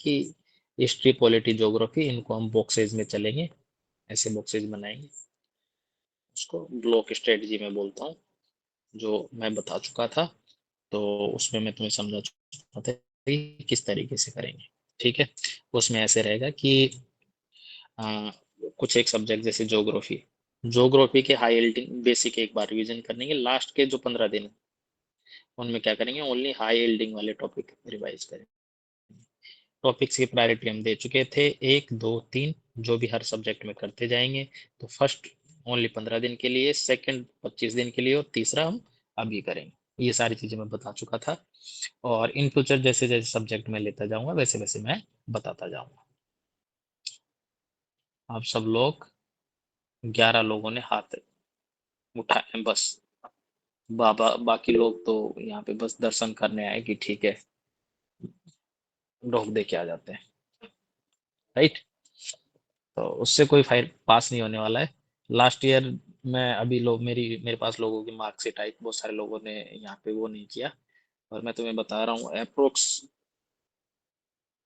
कि history, polity, geography, इनको हम बॉक्सेज में चलेंगे, ऐसे बॉक्सेज बनाएंगे। उसको ब्लॉक स्ट्रेटजी में बोलता हूँ, जो मैं बता चुका था। तो उसमें मैं तुम्हें समझा चुका था कि किस तरीके से करेंगे। ठीक है, उसमें ऐसे रहेगा कि आ, कुछ एक सब्जेक्ट जैसे ज्योग्राफी, ज्योग्राफी के हाई यील्डिंग बेसिक एक बार रिवीजन करने, लास्ट के जो 15 दिन उनमें क्या करेंगे, ओनली हाई यील्डिंग वाले टॉपिक रिवाइज करेंगे। टॉपिक्स की प्रायोरिटी हम दे चुके थे, 1 2 3, जो भी हर सब्जेक्ट में करते जाएंगे। तो फर्स्ट ओनली 15 दिन के लिए, सेकंड 25 दिन के लिए, और तीसरा हम अभी करेंगे। ये सारी चीजें मैं बता चुका था, और इन फ्यूचर जैसे जैसे सब्जेक्ट में लेता जाऊंगा वैसे वैसे मैं बताता जाऊंगा। आप सब लोग 11 लोगों ने हाथ उठाए बस, बाबा बाकी लोग तो यहाँ पे बस दर्शन करने आए कि ठीक है, ढोक दे के आ जाते हैं। राइट, तो उससे कोई फाइल पास नहीं होने वाला है। लास्ट ईयर में अभी लोग मेरे पास लोगों की मार्कशीट आई, बहुत सारे लोगों ने यहाँ पे वो नहीं किया, और मैं तुम्हें बता रहा हूँ अप्रोक्स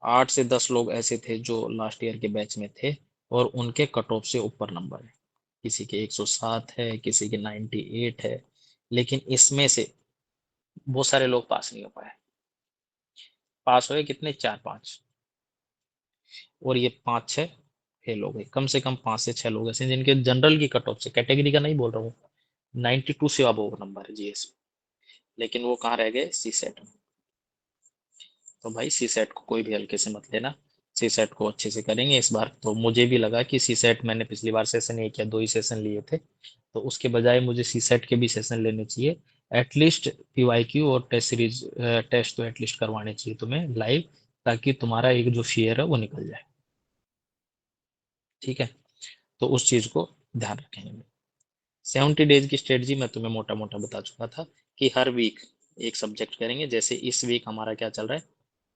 8 से 10 लोग ऐसे थे जो लास्ट ईयर के बैच में थे, और उनके कट ऑफ से ऊपर नंबर है। किसी के 107 है, किसी के 98 है, लेकिन इसमें से बहुत सारे लोग पास नहीं हो पाए। पास हुए कितने, 4 5, और ये 5 6 फेल हो गए। कम से कम 5 से 6 लोग ऐसे हैं जिनके जनरल की कट ऑफ से, कैटेगरी का नहीं बोल रहा हूँ, 92 से अब नंबर है जीएस में, लेकिन वो कहाँ रह गए, सी सेट में। तो भाई सी सेट को कोई भी हल्के से मत लेना, सी सेट को अच्छे से करेंगे इस बार। तो मुझे भी लगा कि सी सेट, मैंने पिछली बार सेशन एक या दो ही सेशन लिए थे, तो उसके बजाय मुझे सी सेट के भी सेशन लेने चाहिए। एटलीस्ट पीवाईक्यू और टेस्ट सीरीज, टेस्ट तो एटलीस्ट करवाने चाहिए तुम्हें लाइव, ताकि तुम्हारा एक जो फियर है वो निकल जाए। ठीक है, तो उस चीज को ध्यान रखेंगे। 70 डेज की स्ट्रेटजी मैं तुम्हें मोटा मोटा बता चुका था कि हर वीक एक सब्जेक्ट करेंगे। जैसे इस वीक हमारा क्या चल रहा है,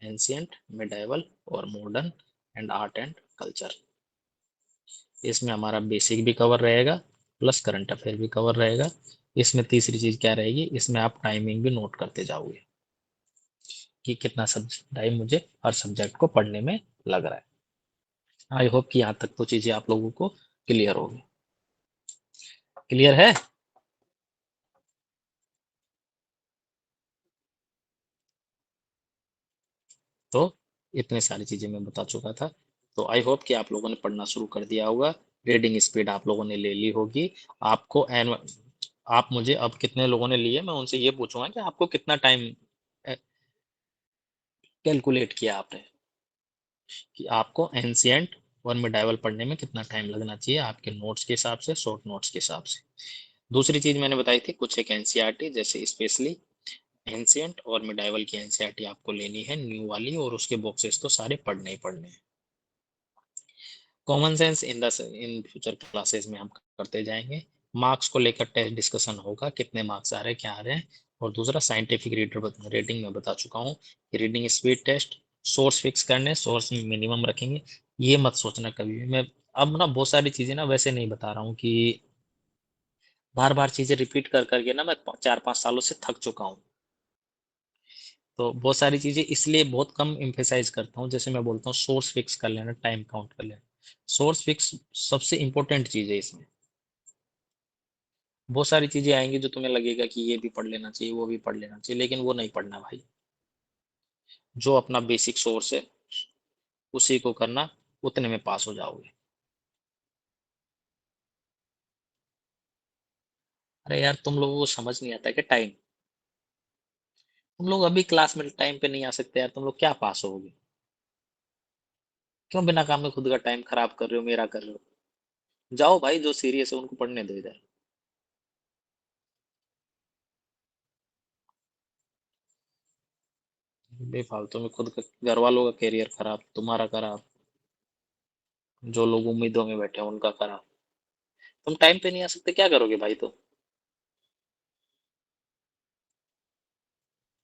एंशियंट, मिडाइवल और modern and art and culture. इसमें हमारा बेसिक भी कवर रहेगा, प्लस करंट अफेयर भी कवर रहेगा। इसमें तीसरी चीज क्या रहेगी, इसमें आप टाइमिंग भी नोट करते जाओगे कि कितना सब टाइम मुझे हर सब्जेक्ट को पढ़ने में लग रहा है। आई होप कि यहाँ तक तो चीजें आप लोगों को क्लियर होगी। क्लियर है? तो इतने सारी चीजें मैं बता चुका था। तो आई होप कि आप लोगों ने पढ़ना शुरू कर दिया होगा, रीडिंग स्पीड आप लोगों ने ले ली होगी। आपको एन आप मुझे अब कितने लोगों ने लिए, मैं उनसे ये पूछूंगा कि आपको कितना टाइम कैलकुलेट किया आपने, कि आपको एंशियंट और मिडाइवल पढ़ने में कितना टाइम लगना चाहिए आपके नोट्स के हिसाब से, शॉर्ट नोट्स के हिसाब से। दूसरी चीज मैंने बताई थी कुछ एक एनसीईआरटी, जैसे स्पेशली एंशियंट और मिडाइवल की एनसीईआरटी आपको लेनी है न्यू वाली, और उसके बॉक्सेस तो सारे पढ़ने ही पढ़ने हैं। Common sense in future classes में हम करते जाएंगे। मार्क्स को लेकर टेस्ट डिस्कशन होगा, कितने मार्क्स आ रहे हैं, क्या आ रहे हैं। और दूसरा साइंटिफिक रेटिंग में बता चुका हूँ, reading speed test, source fix करने, सोर्स मिनिमम रखेंगे। ये मत सोचना कभी भी, मैं अब ना बहुत सारी चीजें ना वैसे नहीं बता रहा हूँ कि बार बार चीजें रिपीट कर करके ना मैं 4 5 सालों से थक चुका हूँ। तो बहुत सारी चीजें इसलिए बहुत कम एम्फेसाइज करता हूँ। जैसे मैं बोलता हूँ सोर्स फिक्स कर लेना, टाइम काउंट कर लेना, सोर्स फिक्स सबसे इंपॉर्टेंट चीज है इसमें। बहुत सारी चीजें आएंगी जो तुम्हें लगेगा कि ये भी पढ़ लेना चाहिए, वो भी पढ़ लेना चाहिए, लेकिन वो नहीं पढ़ना भाई। जो अपना बेसिक सोर्स है उसी को करना, उतने में पास हो जाओगे। अरे यार, तुम लोगों को समझ नहीं आता कि टाइम, तुम लोग अभी क्लास में टाइम पे नहीं आ सकते यार, तुम लोग क्या पास होगे? क्यों बिना काम में खुद का टाइम खराब कर रहे हो, मेरा कर रहे हो? जाओ भाई, जो सीरियस है उनको पढ़ने दो इधर। बेफालतू में खुद का, घर वालों का करियर खराब, तुम्हारा खराब, जो लोग उम्मीदों में बैठे हैं उनका खराब। तुम टाइम पे नहीं आ सकते, क्या करोगे भाई? तो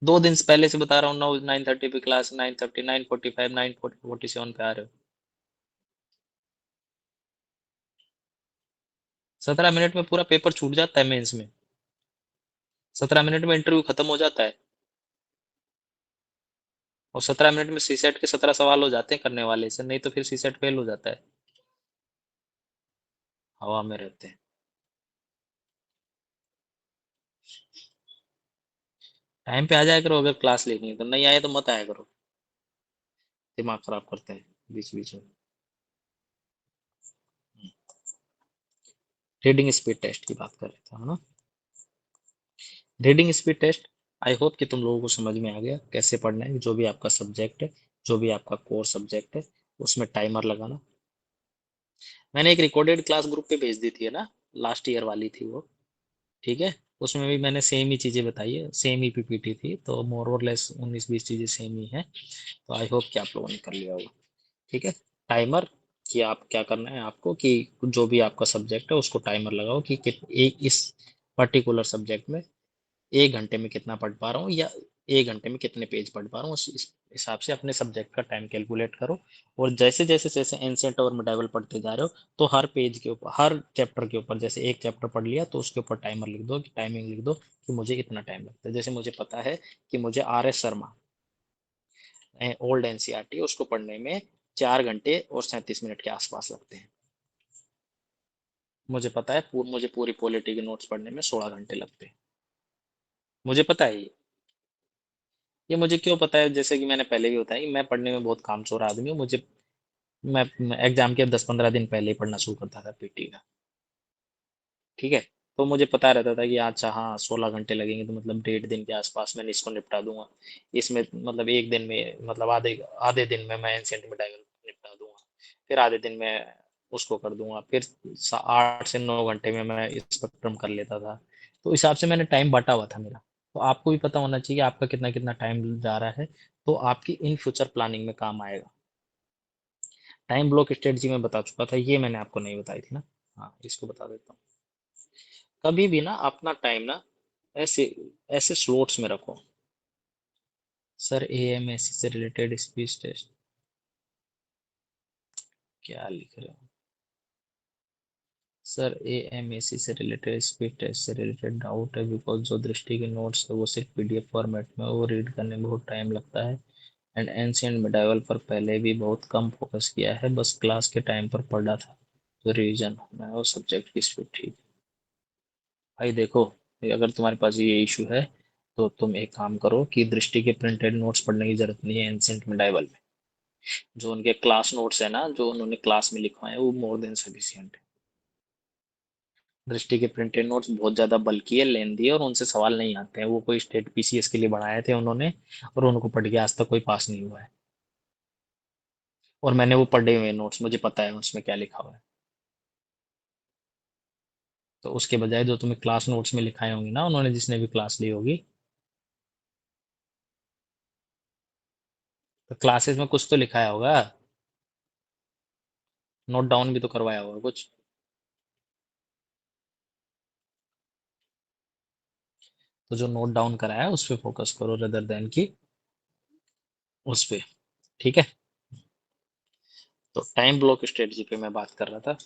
2 दिन से पहले से बता रहा हूँ, 9 9:30 पे क्लास, 9:30, 9:45, 9:47 पे आ रहे हो। 17 मिनट में पूरा पेपर छूट जाता है मेंस में, 17 मिनट में इंटरव्यू खत्म हो जाता है। और 17 मिनट में सी सेट के 17 सवाल हो जाते हैं करने वाले से, नहीं तो फिर सी सेट फेल हो जाता है, हवा में रहते हैं। टाइम पे आ जाया करो, अगर क्लास लेनी है तो, नहीं आए तो मत आया करो, दिमाग खराब करते हैं बीच बीच में। रीडिंग स्पीड टेस्ट की बात कर रहे थे, है ना। Reading speed test, I hope कि तुम लोगों को समझ में आ गया कैसे पढ़ना है। जो भी आपका सब्जेक्ट है, जो भी आपका कोर सब्जेक्ट है, उसमें टाइमर लगाना। मैंने एक रिकॉर्डेड क्लास ग्रुप पे भेज दी थी, है ना, लास्ट ईयर वाली थी वो, ठीक है। उसमें भी मैंने सेम ही चीजें बताई है, सेम ही पीपीटी थी, तो मोर और लेस 19-20 चीजें सेम ही है। तो आई होप कि आप लोगों ने कर लिया होगा, ठीक है। टाइमर, कि आप क्या करना है आपको, कि जो भी आपका सब्जेक्ट है उसको टाइमर लगाओ कि एक इस पर्टिकुलर सब्जेक्ट में 1 घंटे में कितना पढ़ पा रहा हूँ, या 1 घंटे में कितने पेज पढ़ पा रहा हूँ, इस हिसाब से अपने सब्जेक्ट का टाइम कैलकुलेट करो। और जैसे जैसे जैसे एंशिएंट और मिडाइवल पढ़ते जा रहे हो, तो हर पेज के ऊपर, हर चैप्टर के ऊपर, जैसे एक चैप्टर पढ़ लिया तो उसके ऊपर टाइमर लिख दो, कि टाइमिंग लिख दो कि मुझे इतना टाइम लगता है। जैसे मुझे पता है कि मुझे RS शर्मा ओल्ड एनसीईआरटी उसको पढ़ने में 4 घंटे और 37 मिनट के आसपास लगते हैं। मुझे पता है मुझे पूरी पॉलिटी के नोट्स पढ़ने में 16 घंटे लगते हैं। मुझे पता है ये मुझे क्यों पता है, जैसे कि मैंने पहले भी बताया कि मैं पढ़ने में बहुत कामचोर आदमी हूँ। मैं एग्जाम के 10-15 दिन पहले ही पढ़ना शुरू करता था पीटी का, ठीक है। तो मुझे पता रहता था कि अच्छा हाँ 16 घंटे लगेंगे, तो मतलब 1.5 दिन के आसपास मैंने इसको निपटा दूंगा। इसमें मतलब एक दिन में, मतलब आधे आधे दिन में मैं एंशिएंट मिडाइवल निपटा दूंगा, फिर आधे दिन में उसको कर दूंगा, फिर 8 से 9 घंटे में मैं स्पेक्ट्रम कर लेता था। तो इस हिसाब से मैंने टाइम बांटा हुआ था मेरा। तो आपको भी पता होना चाहिए आपका कितना कितना टाइम जा रहा है, तो आपकी इन फ्यूचर प्लानिंग में काम आएगा। टाइम ब्लॉक स्ट्रेटजी में बता चुका था, ये मैंने आपको नहीं बताई थी ना। हाँ, इसको बता देता हूँ। कभी भी ना अपना टाइम ना ऐसे ऐसे स्लॉट्स में रखो। सर AMSC से रिलेटेड स्पीच टेस्ट, क्या लिख रहे हो सर? AMSC से रिलेटेड स्पीच टेस्ट से रिलेटेड डाउट है, बिकॉज जो दृष्टि के नोट्स है वो सिर्फ PDF फॉर्मेट में, वो रीड करने में बहुत टाइम लगता है। एंड एंशिएंट मिडाइवल पर पहले भी बहुत कम फोकस किया है, बस क्लास के टाइम पर पढ़ा था, तो रिवीजन होना है और सब्जेक्ट की स्पीड ठीक। भाई देखो, ये अगर तुम्हारे पास ये इशू है, तो तुम एक काम करो कि दृष्टि के प्रिंटेड नोट्स पढ़ने की जरूरत नहीं है एंशिएंट मिडाइवल में। जो उनके क्लास नोट्स है ना, जो उन्होंने क्लास में लिखवाए हैं, वो मोर देन सफिशिएंट है। दृष्टि के प्रिंटेड नोट्स बहुत ज्यादा बल्कि है, लेंदी है, और उनसे सवाल नहीं आते हैं। वो कोई स्टेट PCS के लिए बनाए थे उन्होंने, और उनको पढ़ के आज तक कोई पास नहीं हुआ है। और मैंने वो पढ़े हुए नोट्स, मुझे पता है उसमें क्या लिखा हुआ है। तो उसके बजाय जो तुम्हें क्लास नोट्स में लिखाए होंगे ना उन्होंने, जिसने भी क्लास ली होगी, तो क्लासेस में कुछ तो लिखाया होगा, नोट डाउन भी तो करवाया होगा कुछ। तो जो नोट डाउन कराया है उस पे फोकस करो, रेदर देन की उस पे, ठीक है। तो टाइम ब्लॉक स्ट्रेटजी पे मैं बात कर रहा था।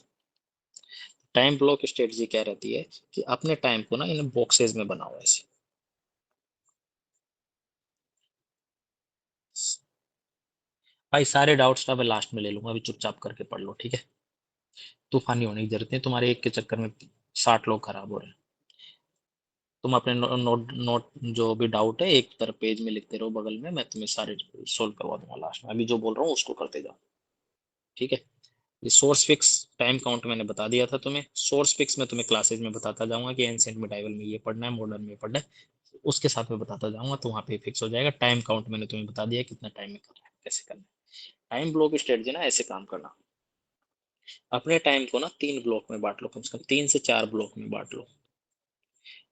टाइम ब्लॉक स्ट्रेटजी क्या रहती है, कि अपने टाइम को ना इन बॉक्सेस में बनाओ ऐसे। भाई सारे डाउट्स तो मैं लास्ट में ले लूंगा, अभी चुपचाप करके पढ़ लो, ठीक है। तूफानी होने की जरूरत नहीं, तुम्हारे एक के चक्कर में 60 लोग खराब हो रहे हैं। तुम अपने नोट नोट जो भी डाउट है एक तरफ पेज में लिखते रहो, बगल में मैं तुम्हें सारे सोल्व करवा दूंगा लास्ट में। अभी जो बोल रहा हूँ उसको करते जाओ, ठीक है। ये सोर्स फिक्स टाइम काउंट मैंने बता दिया था तुम्हें। सोर्स फिक्स मैं तुम्हें क्लासेज में बताता जाऊंगा कि एंशिएंट मिडाइवल में ये पढ़ना है, मॉडर्न में पढ़ना है, उसके साथ में बताता जाऊंगा, तो वहां पे फिक्स हो जाएगा। टाइम काउंट मैंने तुम्हें बता दिया कितना टाइम में करना है, कैसे करना है। टाइम ब्लॉक स्ट्रेटजी ना ऐसे काम करना, अपने टाइम को ना 3 ब्लॉक में बांट लो, कम से कम 3 से 4 ब्लॉक में बांट लो।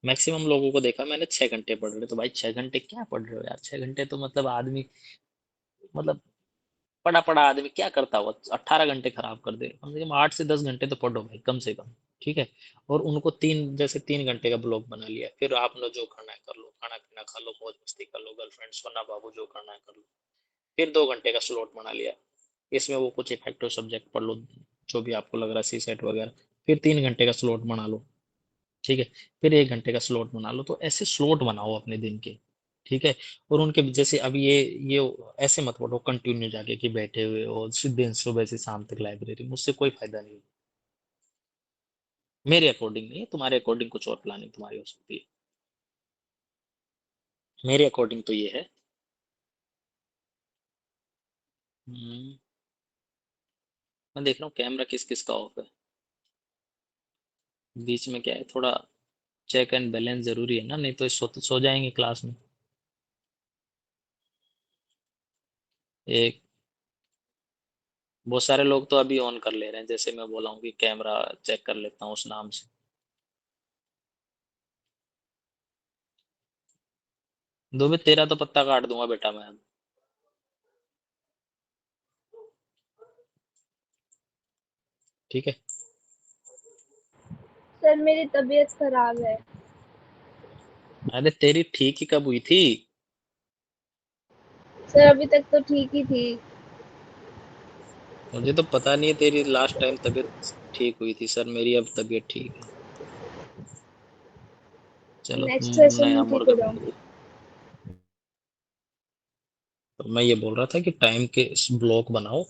मैक्सिमम लोगों को देखा मैंने 6 घंटे पढ़ रहे, तो भाई 6 घंटे क्या पढ़ रहे हो यार? 6 घंटे तो मतलब आदमी, मतलब पढ़ा पढ़ा आदमी क्या करता हुआ 18 घंटे खराब कर दे। कम से कम 8 से 10 घंटे तो पढ़ो भाई, कम से कम, ठीक है। और उनको जैसे 3 घंटे का ब्लॉक बना लिया, फिर आपने जो करना है कर लो, खाना पीना खा लो, मौज मस्ती कर लो, गर्लफ्रेंड सोना बाबू जो करना है कर लो। फिर 2 घंटे का स्लॉट बना लिया, इसमें वो कुछ इफेक्टिव सब्जेक्ट पढ़ लो, जो भी आपको लग रहा है, सी सेट वगैरह। फिर 3 घंटे का स्लॉट बना लो, ठीक है। फिर 1 घंटे का स्लॉट बना लो। तो ऐसे स्लॉट बनाओ अपने दिन के, ठीक है। और उनके जैसे अब ये ऐसे मत बोलो कंटिन्यू जाके कि बैठे हुए हो दिन सुबह से शाम तक लाइब्रेरी, मुझसे कोई फायदा नहीं। मेरे अकॉर्डिंग नहीं है, तुम्हारे अकॉर्डिंग कुछ और प्लानिंग तुम्हारी हो सकती है। मेरे अकॉर्डिंग तो ये है। हम्म, मैं देख रहा हूँ कैमरा किस किस का ऑफ है। बीच में क्या है, थोड़ा चेक एंड बैलेंस जरूरी है ना, नहीं तो सो जाएंगे क्लास में। एक बहुत सारे लोग तो अभी ऑन कर ले रहे हैं, जैसे मैं बोला हूँ कि कैमरा चेक कर लेता हूँ उस नाम से। दुबे तेरा तो पत्ता काट दूंगा बेटा मैं अब। ठीक है। सर मेरी तबीयत खराब है। अरे तेरी ठीक ही कब हुई थी? सर अभी तक तो ठीक ही थी। मुझे तो पता नहीं है तेरी लास्ट टाइम तबीयत ठीक हुई थी। सर मेरी अब तबीयत ठीक है। चलो नेक्स्ट सेशन नया में ठीक मुर्गा हो बन जाऊंगी। गया। तो मैं ये बोल रहा था कि टाइम के ब्लॉक बनाओ,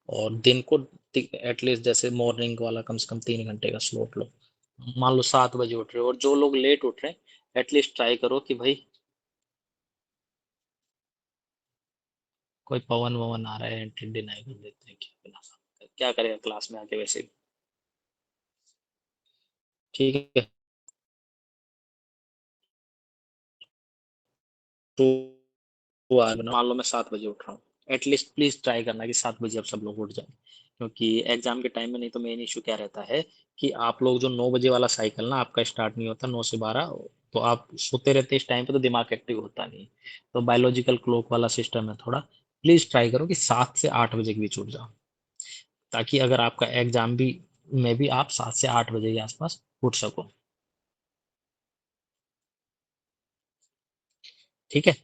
और दिन को एटलीस्ट जैसे मॉर्निंग वाला कम से कम 3 घंटे का स्लॉट लो। मान लो 7 बजे उठ रहे हो, और जो लोग लेट उठ रहे हैं एटलीस्ट ट्राई करो कि भाई कोई पवन ववन आ रहा है एंट्री डिनाई कर देते हैं, क्या करेगा क्लास में आके वैसे भी। ठीक है। तो मान लो मैं 7 बजे उठ रहा हूँ, एटलीस्ट प्लीज ट्राई करना कि 7 बजे अब सब लोग उठ जाए, क्योंकि एग्जाम के टाइम में नहीं तो मेन इशू क्या रहता है कि आप लोग जो 9 बजे वाला साइकिल ना आपका स्टार्ट नहीं होता 9 से 12, तो आप सोते रहते इस टाइम पे तो दिमाग एक्टिव होता नहीं। तो बायोलॉजिकल क्लॉक वाला सिस्टम है थोड़ा, प्लीज ट्राई करो कि 7 से 8 बजे के बीच उठ जाओ, ताकि अगर आपका एग्जाम भी में भी आप 7 से 8 बजे के आसपास उठ सको। ठीक है।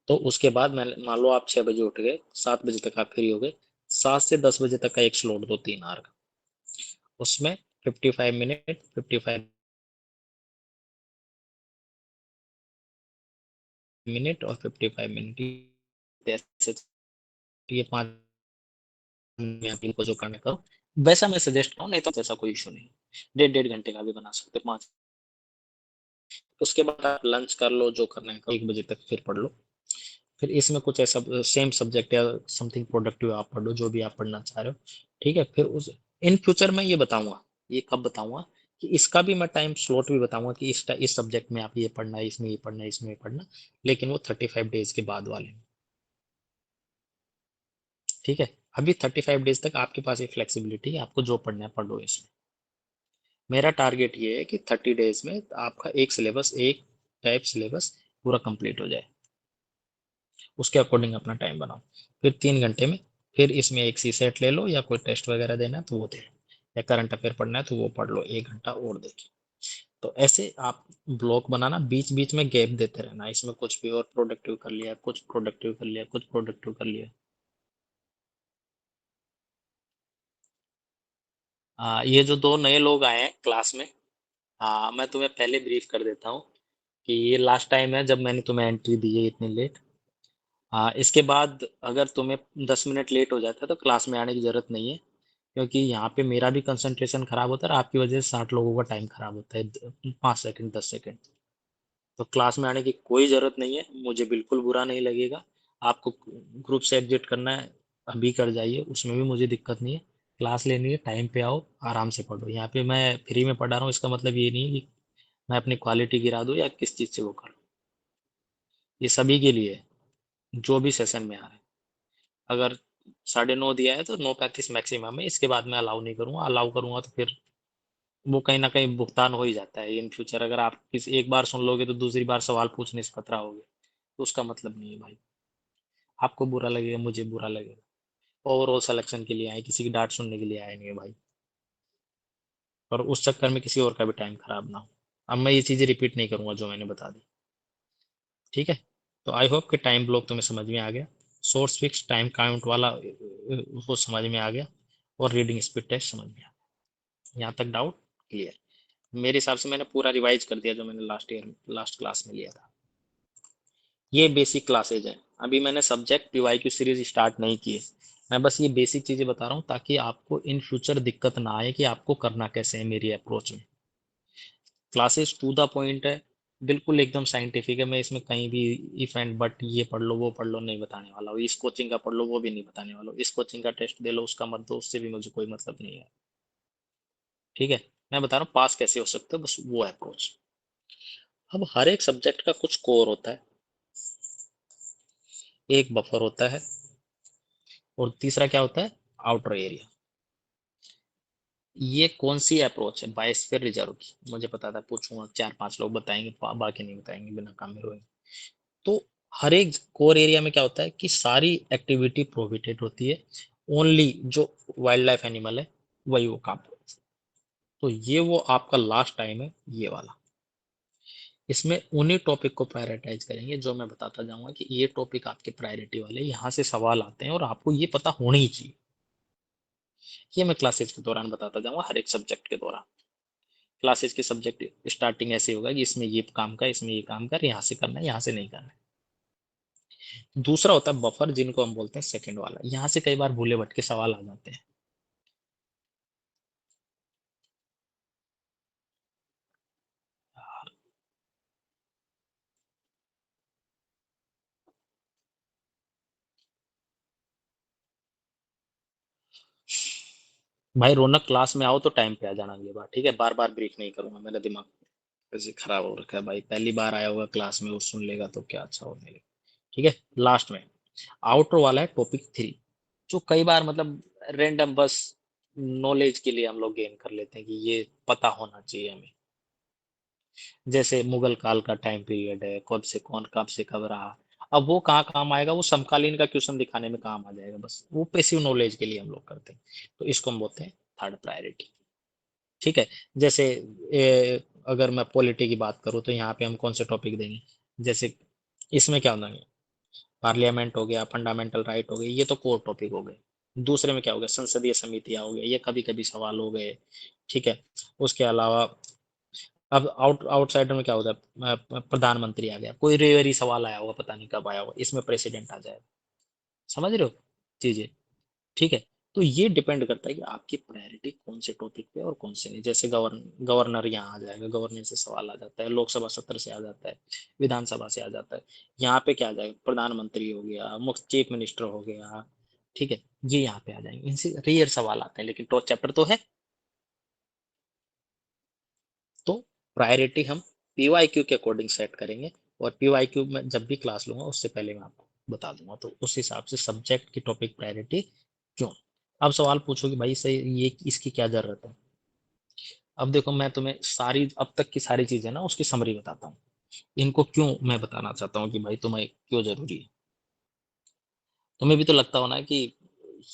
तो उसके बाद मैं मान लो आप 6 बजे उठ गए, 7 बजे तक आप फ्री हो गए, 7 से 10 बजे तक का एक स्लॉट दो 3 आवर का, उसमें 55 मिनट 55 मिनट और 55 मिनट, ऐसे ये 5 मिनट इनको जो करने करो। वैसा मैं सजेस्ट करूँ, नहीं तो ऐसा कोई इशू नहीं, 1.5 1.5 घंटे का भी बना सकते 5। उसके बाद आप लंच कर लो, जो करना है करो, 1 बजे तक फिर पढ़ लो। फिर इसमें कुछ ऐसा सेम सब्जेक्ट या समथिंग प्रोडक्टिव आप पढ़ लो, जो भी आप पढ़ना चाह रहे हो। ठीक है। फिर उस इन फ्यूचर में ये बताऊंगा, ये कब बताऊंगा कि इसका भी मैं टाइम स्लॉट भी बताऊंगा कि इस सब्जेक्ट में आप ये पढ़ना है, इसमें ये पढ़ना है, इसमें ये पढ़ना, लेकिन वो 35 डेज के बाद वाले। ठीक है। अभी 35 डेज तक आपके पास ये फ्लेक्सिबिलिटी है, आपको जो पढ़ना है पढ़ लो इसमें। मेरा टारगेट ये है कि 30 डेज में आपका एक सिलेबस, एक टाइप सिलेबस पूरा कंप्लीट हो जाए। उसके अकॉर्डिंग अपना टाइम बनाओ। फिर 3 घंटे में फिर इसमें एक सी सेट ले लो, या कोई टेस्ट वगैरह देना है तो वो दे लो, या करंट अफेयर पढ़ना है तो वो पढ़ लो 1 घंटा और देखिए। तो ऐसे आप ब्लॉक बनाना, बीच बीच में गैप देते रहना, इसमें कुछ भी और प्रोडक्टिव कर लिया, कुछ प्रोडक्टिव कर लिया, कुछ प्रोडक्टिव कर लिया। ये जो दो नए लोग आए हैं क्लास में, मैं तुम्हें पहले ब्रीफ कर देता हूँ कि ये लास्ट टाइम है जब मैंने तुम्हें एंट्री दी है इतनी लेट। इसके बाद अगर तुम्हें 10 मिनट लेट हो जाता है तो क्लास में आने की जरूरत नहीं है, क्योंकि यहाँ पे मेरा भी कंसंट्रेशन खराब होता है और आपकी वजह से 60 लोगों का टाइम खराब होता है, 5 सेकंड 10 सेकंड। तो क्लास में आने की कोई जरूरत नहीं है, मुझे बिल्कुल बुरा नहीं लगेगा। आपको ग्रुप से एग्जिट करना है अभी कर जाइए, उसमें भी मुझे दिक्कत नहीं है। क्लास लेनी है टाइम पे आओ, आराम से पढ़ो। यहाँ पे मैं फ्री में पढ़ा रहा हूँ, इसका मतलब ये नहीं है कि मैं अपनी क्वालिटी गिरा दूँ या किस चीज़ से वो करूँ। ये सभी के लिए है जो भी सेशन में आ रहे हैं। अगर 9:30 दिया है तो 9:35 मैक्सिमम है, इसके बाद मैं अलाउ नहीं करूंगा। अलाउ करूंगा तो फिर वो कहीं ना कहीं भुगतान हो ही जाता है इन फ्यूचर। अगर आप किसी एक बार सुन लोगे तो दूसरी बार सवाल पूछने से खतरा होगे, तो उसका मतलब नहीं है भाई। आपको बुरा लगेगा, मुझे बुरा लगेगा। ओवरऑल सिलेक्शन के लिए आए, किसी की डांट सुनने के लिए आए नहीं है भाई। और उस चक्कर में किसी और का भी टाइम खराब ना हो। अब मैं ये चीजें रिपीट नहीं करूंगा जो मैंने बता दी। ठीक है। तो आई होप कि टाइम ब्लॉक तुम्हें समझ में आ गया, सोर्स फिक्स टाइम काउंट वाला वो समझ में आ गया, और रीडिंग स्पीड टेस्ट समझ में आ गया। यहाँ तक डाउट क्लियर? मेरे हिसाब से मैंने पूरा रिवाइज कर दिया जो मैंने लास्ट ईयर लास्ट क्लास में लिया था। ये बेसिक क्लासेज है। अभी मैंने सब्जेक्ट पीवाईक्यू सीरीज स्टार्ट नहीं की है। मैं बस ये बेसिक चीजें बता रहा हूँ ताकि आपको इन फ्यूचर दिक्कत ना आए कि आपको करना कैसे है मेरी अप्रोच में। क्लासेस टू द पॉइंट है, बिल्कुल एकदम साइंटिफिक है। मैं इसमें कहीं भी इफ एंड बट ये पढ़ लो वो पढ़ लो नहीं बताने वाला हूँ, इस कोचिंग का पढ़ लो वो भी नहीं बताने वाला हूँ, इस कोचिंग का टेस्ट दे लो उसका मत दो, उससे भी मुझे कोई मतलब नहीं है। ठीक है, मैं बता रहा हूँ पास कैसे हो सकते हो, बस वो अप्रोच। अब हर एक सब्जेक्ट का कुछ कोर होता है, एक बफर होता है, और तीसरा क्या होता है, आउटर एरिया। ये कौन सी अप्रोच है, बायोस्फीयर रिजर्व की, मुझे पता था पूछूंगा, 4-5 लोग बताएंगे, बाकी नहीं बताएंगे, बिना काम में रोएंगे। तो हर एक कोर एरिया में क्या होता है कि सारी एक्टिविटी प्रोहिबिटेड होती है, ओनली जो वाइल्ड लाइफ एनिमल है वही वो काम करे। तो ये वो आपका लास्ट टाइम है ये वाला। इसमें उन्हीं टॉपिक को प्रायोरिटाइज करेंगे जो मैं बताता जाऊंगा कि ये टॉपिक आपके प्रायोरिटी वाले, यहाँ से सवाल आते हैं और आपको ये पता होना ही चाहिए। ये मैं क्लासेस के दौरान बताता जाऊंगा, हर एक सब्जेक्ट के दौरान। क्लासेस के सब्जेक्ट स्टार्टिंग ऐसे होगा कि इसमें ये काम का, इसमें ये काम कर, यहाँ से करना है, यहाँ से नहीं करना है। दूसरा होता है बफर, जिनको हम बोलते हैं सेकंड वाला। यहाँ से कई बार भूले भटके सवाल आ जाते हैं। भाई रौनक, क्लास में आओ तो टाइम पे आ जाना अगली बार, ठीक है? बार बार ब्रीफ नहीं करूंगा, मेरा दिमाग वैसे खराब हो रखा है भाई। पहली बार आया होगा क्लास में, वो सुन लेगा तो क्या अच्छा हो मेरे। ठीक है, लास्ट में आउटर वाला है टॉपिक 3, जो कई बार मतलब रेंडम बस नॉलेज के लिए हम लोग गेन कर लेते हैं कि ये पता होना चाहिए हमें। जैसे मुगल काल का टाइम पीरियड है, कब से कौन कब से कब रहा। अब वो कहाँ काम आएगा, वो समकालीन का क्वेश्चन दिखाने में काम आ जाएगा, बस वो पैसिव नॉलेज के लिए हम लोग करते हैं। तो इसको हम बोलते हैं थर्ड प्रायोरिटी। ठीक है। जैसे अगर मैं पॉलिटी की बात करूँ तो यहाँ पे हम कौन से टॉपिक देंगे, जैसे इसमें क्या होना, पार्लियामेंट हो गया, फंडामेंटल राइट हो गए, ये तो कोर टॉपिक हो गए। दूसरे में क्या हो गया, संसदीय समितियां हो गया, ये कभी कभी सवाल हो गए। ठीक है। उसके अलावा अब आउटसाइडर में क्या होता है, प्रधानमंत्री आ गया, कोई रेयरी सवाल आया होगा, पता नहीं कब आया होगा, इसमें प्रेसिडेंट आ जाएगा। समझ रहे हो चीजें? ठीक है। तो ये डिपेंड करता है कि आपकी प्रायोरिटी कौन से टॉपिक पे और कौन से नहीं। जैसे गवर्नर यहाँ आ जाएगा, गवर्नर से सवाल आ जाता है, लोकसभा सत्र से आ जाता है, विधानसभा से आ जाता है। यहाँ पे क्या आ जाएगा, प्रधानमंत्री हो गया, मुख्य चीफ मिनिस्टर हो गया। ठीक है, ये यहाँ पे आ जाएंगे, इनसे रेयर सवाल आते हैं, लेकिन टॉप चैप्टर तो है। तो प्रायोरिटी हम पीवाईक्यू के अकॉर्डिंग सेट करेंगे, और पीवाईक्यू में जब भी क्लास लूंगा उससे पहले मैं आपको बता दूंगा, तो उस हिसाब से सब्जेक्ट की टॉपिक प्रायोरिटी क्यों। अब सवाल पूछो कि भाई सही ये इसकी क्या जरूरत है। अब देखो, मैं तुम्हें सारी अब तक की सारी चीजें ना उसकी समरी बताता हूँ, इनको क्यों मैं बताना चाहता हूँ कि भाई तुम्हें क्यों जरूरी है। तुम्हें भी तो लगता हो ना कि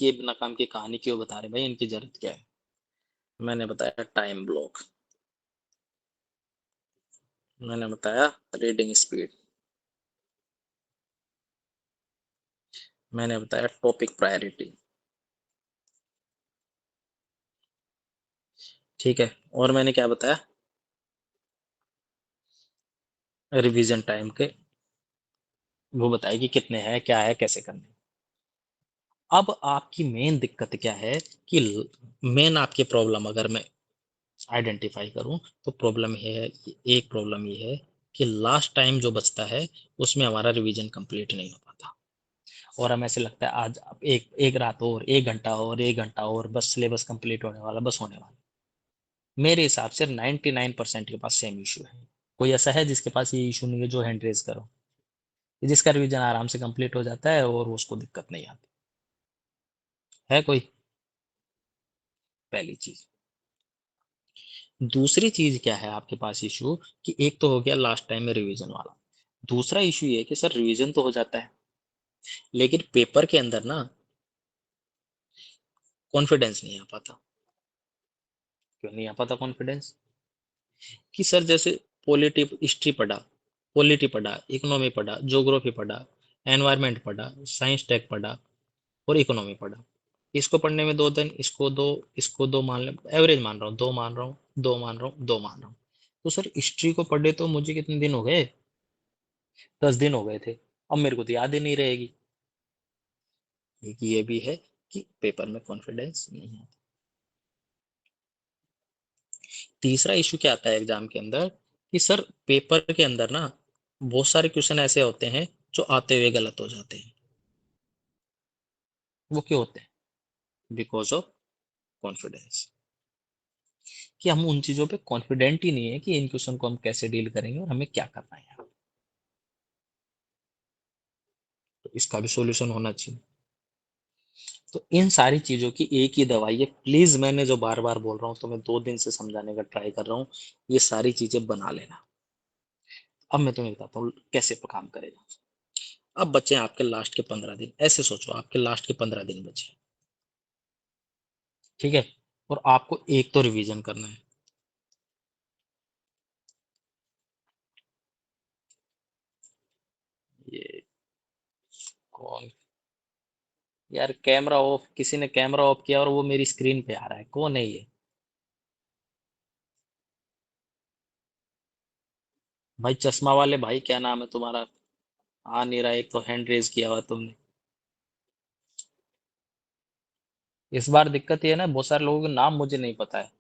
ये बिना काम की कहानी क्यों बता रहे भाई, इनकी जरूरत क्या है। मैंने बताया टाइम ब्लॉक, मैंने बताया रीडिंग स्पीड, मैंने बताया टॉपिक प्रायोरिटी। ठीक है, और मैंने क्या बताया, रिवीजन टाइम के वो बताया कि कितने हैं, क्या है, कैसे करने। अब आपकी मेन दिक्कत क्या है कि मेन आपकी प्रॉब्लम अगर मैं आइडेंटिफाई करूं तो प्रॉब्लम ये है, एक प्रॉब्लम ये है कि लास्ट टाइम जो बचता है उसमें हमारा रिवीजन कंप्लीट नहीं हो पाता, और हमें ऐसे लगता है आज अब एक एक रात और, 1 घंटा और, 1 घंटा और, बस सिलेबस कंप्लीट होने वाला, बस होने वाला। मेरे हिसाब से 99% के पास सेम इशू है। कोई ऐसा है जिसके पास ये इशू नहीं है, जो हैंड रेज करो, जिसका रिवीजन आराम से कंप्लीट हो जाता है और उसको दिक्कत नहीं आती है कोई? पहली चीज। दूसरी चीज क्या है आपके पास इशू, कि एक तो हो गया लास्ट टाइम में रिवीजन वाला, दूसरा इशू ये है कि सर रिवीजन तो हो जाता है लेकिन पेपर के अंदर ना कॉन्फिडेंस नहीं आ पाता। क्यों नहीं आ पाता कॉन्फिडेंस? कि सर जैसे पॉलिटी हिस्ट्री पढ़ा, पॉलिटी पढ़ा, इकोनॉमी पढ़ा, ज्योग्राफी पढ़ा, एनवायरमेंट पढ़ा, साइंस टेक पढ़ा, और इकोनॉमी पढ़ा। इसको पढ़ने में 2 दिन, इसको दो मान ले, एवरेज मान रहा हूँ, 2 मान रहा हूँ, 2 मान रहा हूँ, 2 मान रहा हूँ। तो सर हिस्ट्री को पढ़े तो मुझे कितने दिन हो गए, 10 दिन हो गए थे। अब मेरे को तो याद ही नहीं रहेगी। एक ये भी है कि पेपर में कॉन्फिडेंस नहीं है। तीसरा इशू क्या आता है एग्जाम के अंदर कि सर पेपर के अंदर ना बहुत सारे क्वेश्चन ऐसे होते हैं जो आते हुए गलत हो जाते हैं। वो क्यों होते हैं? बिकॉज ऑफ कॉन्फिडेंस, कि हम उन चीजों पे कॉन्फिडेंट ही नहीं है कि इन क्वेश्चन को हम कैसे डील करेंगे और हमें क्या करना है। तो इसका भी सॉल्यूशन होना चाहिए। तो इन सारी चीजों की एक ही दवाई है। प्लीज, मैंने जो बार बार बोल रहा हूँ तो मैं 2 दिन से समझाने का ट्राई कर रहा हूँ, ये सारी चीजें बना लेना। अब मैं तुम्हें बताता हूँ कैसे काम करेगा। अब बचे हैं आपके लास्ट के 15 दिन। ऐसे सोचो आपके लास्ट के 15 दिन बचे, ठीक है, और आपको एक तो रिवीजन करना है। ये कौन? यार कैमरा ऑफ, किसी ने कैमरा ऑफ किया और वो मेरी स्क्रीन पे आ रहा है, कौन है ये? भाई चश्मा वाले भाई, क्या नाम है तुम्हारा? आ नहीं रहा, एक तो हैंड रेज किया हुआ तुमने। इस बार दिक्कत ये है ना, बहुत सारे लोगों के नाम मुझे नहीं पता है।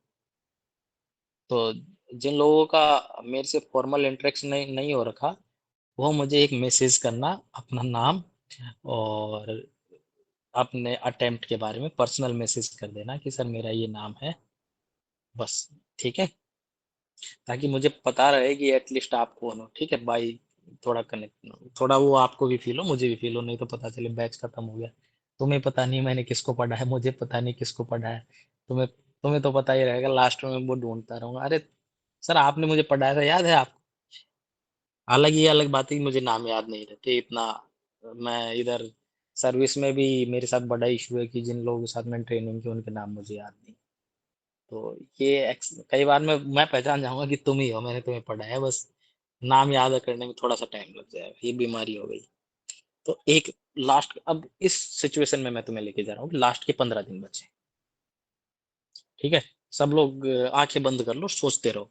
तो जिन लोगों का मेरे से फॉर्मल इंटरेक्शन नहीं हो रखा, वो मुझे एक मैसेज करना, अपना नाम और अपने अटेम्प्ट के बारे में पर्सनल मैसेज कर देना कि सर मेरा ये नाम है, बस। ठीक है, ताकि मुझे पता रहे कि एटलीस्ट आप कौन हो। ठीक है भाई, थोड़ा कनेक्ट, थोड़ा वो आपको भी फील हो मुझे भी फील हो, नहीं तो पता चले बैच खत्म हो गया, तुम्हें पता नहीं मैंने किसको पढ़ा है, मुझे पता नहीं किसको पढ़ा है। तुम्हें तुम्हें तो पता ही रहेगा, लास्ट में मैं वो ढूंढता रहूंगा, अरे सर आपने मुझे पढ़ाया था, याद है आपको? हालांकि ये अलग बात है कि मुझे नाम याद नहीं रहते इतना। मैं इधर सर्विस में भी मेरे साथ बड़ा इशू है कि जिन लोगों के साथ मैंने ट्रेनिंग की उनके नाम मुझे याद नहीं। तो ये कई बार मैं पहचान जाऊंगा कि तुम ही हो, मैंने तुम्हें पढ़ाया है, बस नाम याद करने में थोड़ा सा टाइम लग जाएगा, ये बीमारी हो गई। तो एक लास्ट, अब इस सिचुएशन में मैं तुम्हें लेके जा रहा हूँ, लास्ट के 15 दिन बचे। ठीक है, सब लोग आंखें बंद कर लो, सोचते रहो।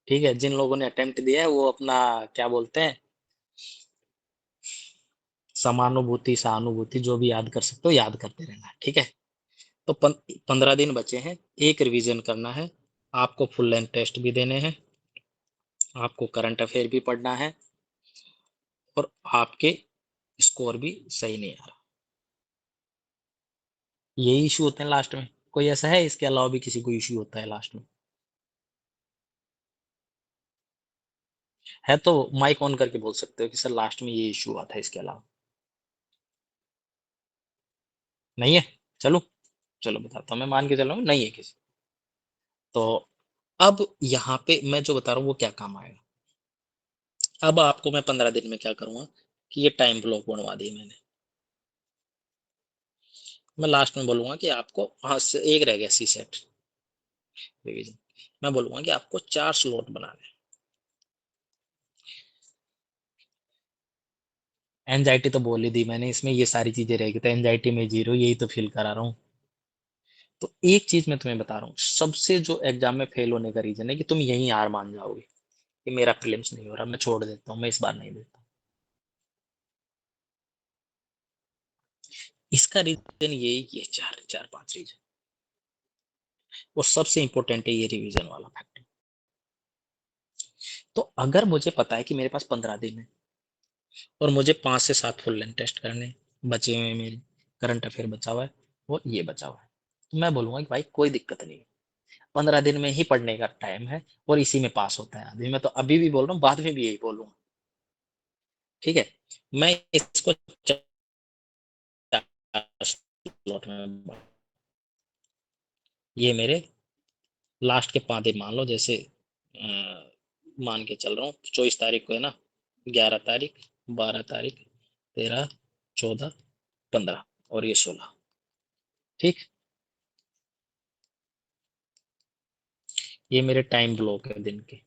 ठीक है, जिन लोगों ने अटेम्प्ट दिया है वो अपना, क्या बोलते हैं, समानुभूति सहानुभूति जो भी याद कर सकते हो याद करते रहना। ठीक है, तो 15 दिन बचे हैं। एक रिवीजन करना है, आपको फुल लेंथ टेस्ट भी देने हैं, आपको करंट अफेयर भी पढ़ना है, और आपके स्कोर भी सही नहीं आ रहा। यही इशू होते हैं लास्ट में। कोई ऐसा है इसके अलावा भी किसी को इशू होता है लास्ट में? है तो माइक ऑन करके बोल सकते हो कि सर लास्ट में ये इशू हुआ था, इसके अलावा नहीं है। चलो, चलो बताता हूँ, मैं मान के चल रहा हूँ नहीं है किसी। तो अब यहाँ पे मैं जो बता रहा हूँ वो क्या काम आएगा। अब आपको मैं 15 दिन में क्या करूंगा कि ये टाइम ब्लॉक बनवा दी मैंने। मैं लास्ट में बोलूंगा कि आपको, हाँ एक रह गया सी सेट रिवीजन, मैं बोलूंगा कि आपको 4 स्लॉट बनाने। एनजाइटी तो बोल ही दी मैंने, इसमें ये सारी चीजें रहेगी तो एनजाइटी में जीरो, यही तो फील करा रहा हूँ। तो एक चीज मैं तुम्हें बता रहा हूँ, सबसे जो एग्जाम में फेल होने का रीजन है कि तुम यही हार मान जाओगे कि मेरा प्रीलिम्स नहीं हो रहा, मैं छोड़ देता हूँ, मैं इस बार नहीं देता। इसका रीजन ये चार चार पांच रीजन, वो सबसे इंपॉर्टेंट है ये रिवीजन वाला फैक्टर। तो अगर मुझे पता है कि मेरे पास 15 दिन है और मुझे 5 से 7 फुल लेंथ टेस्ट करने बचे हुए हैं, मेरे करंट अफेयर बचा हुआ है और ये बचा हुआ है, तो मैं बोलूंगा कि भाई कोई दिक्कत नहीं है, 15 दिन में ही पढ़ने का टाइम है और इसी में पास होता है आदमी। मैं तो अभी भी बोल रहा हूँ, बाद में भी यही बोलूंगा। ठीक है, मैं इसको 4 स्लॉट में ये मेरे लास्ट के 5 दिन मान लो, जैसे मान के चल रहा हूँ 24 तारीख को है ना, 11 तारीख, 12 तारीख, 13, 14, 15 और ये 16। ठीक, ये मेरे टाइम ब्लॉक है दिन के।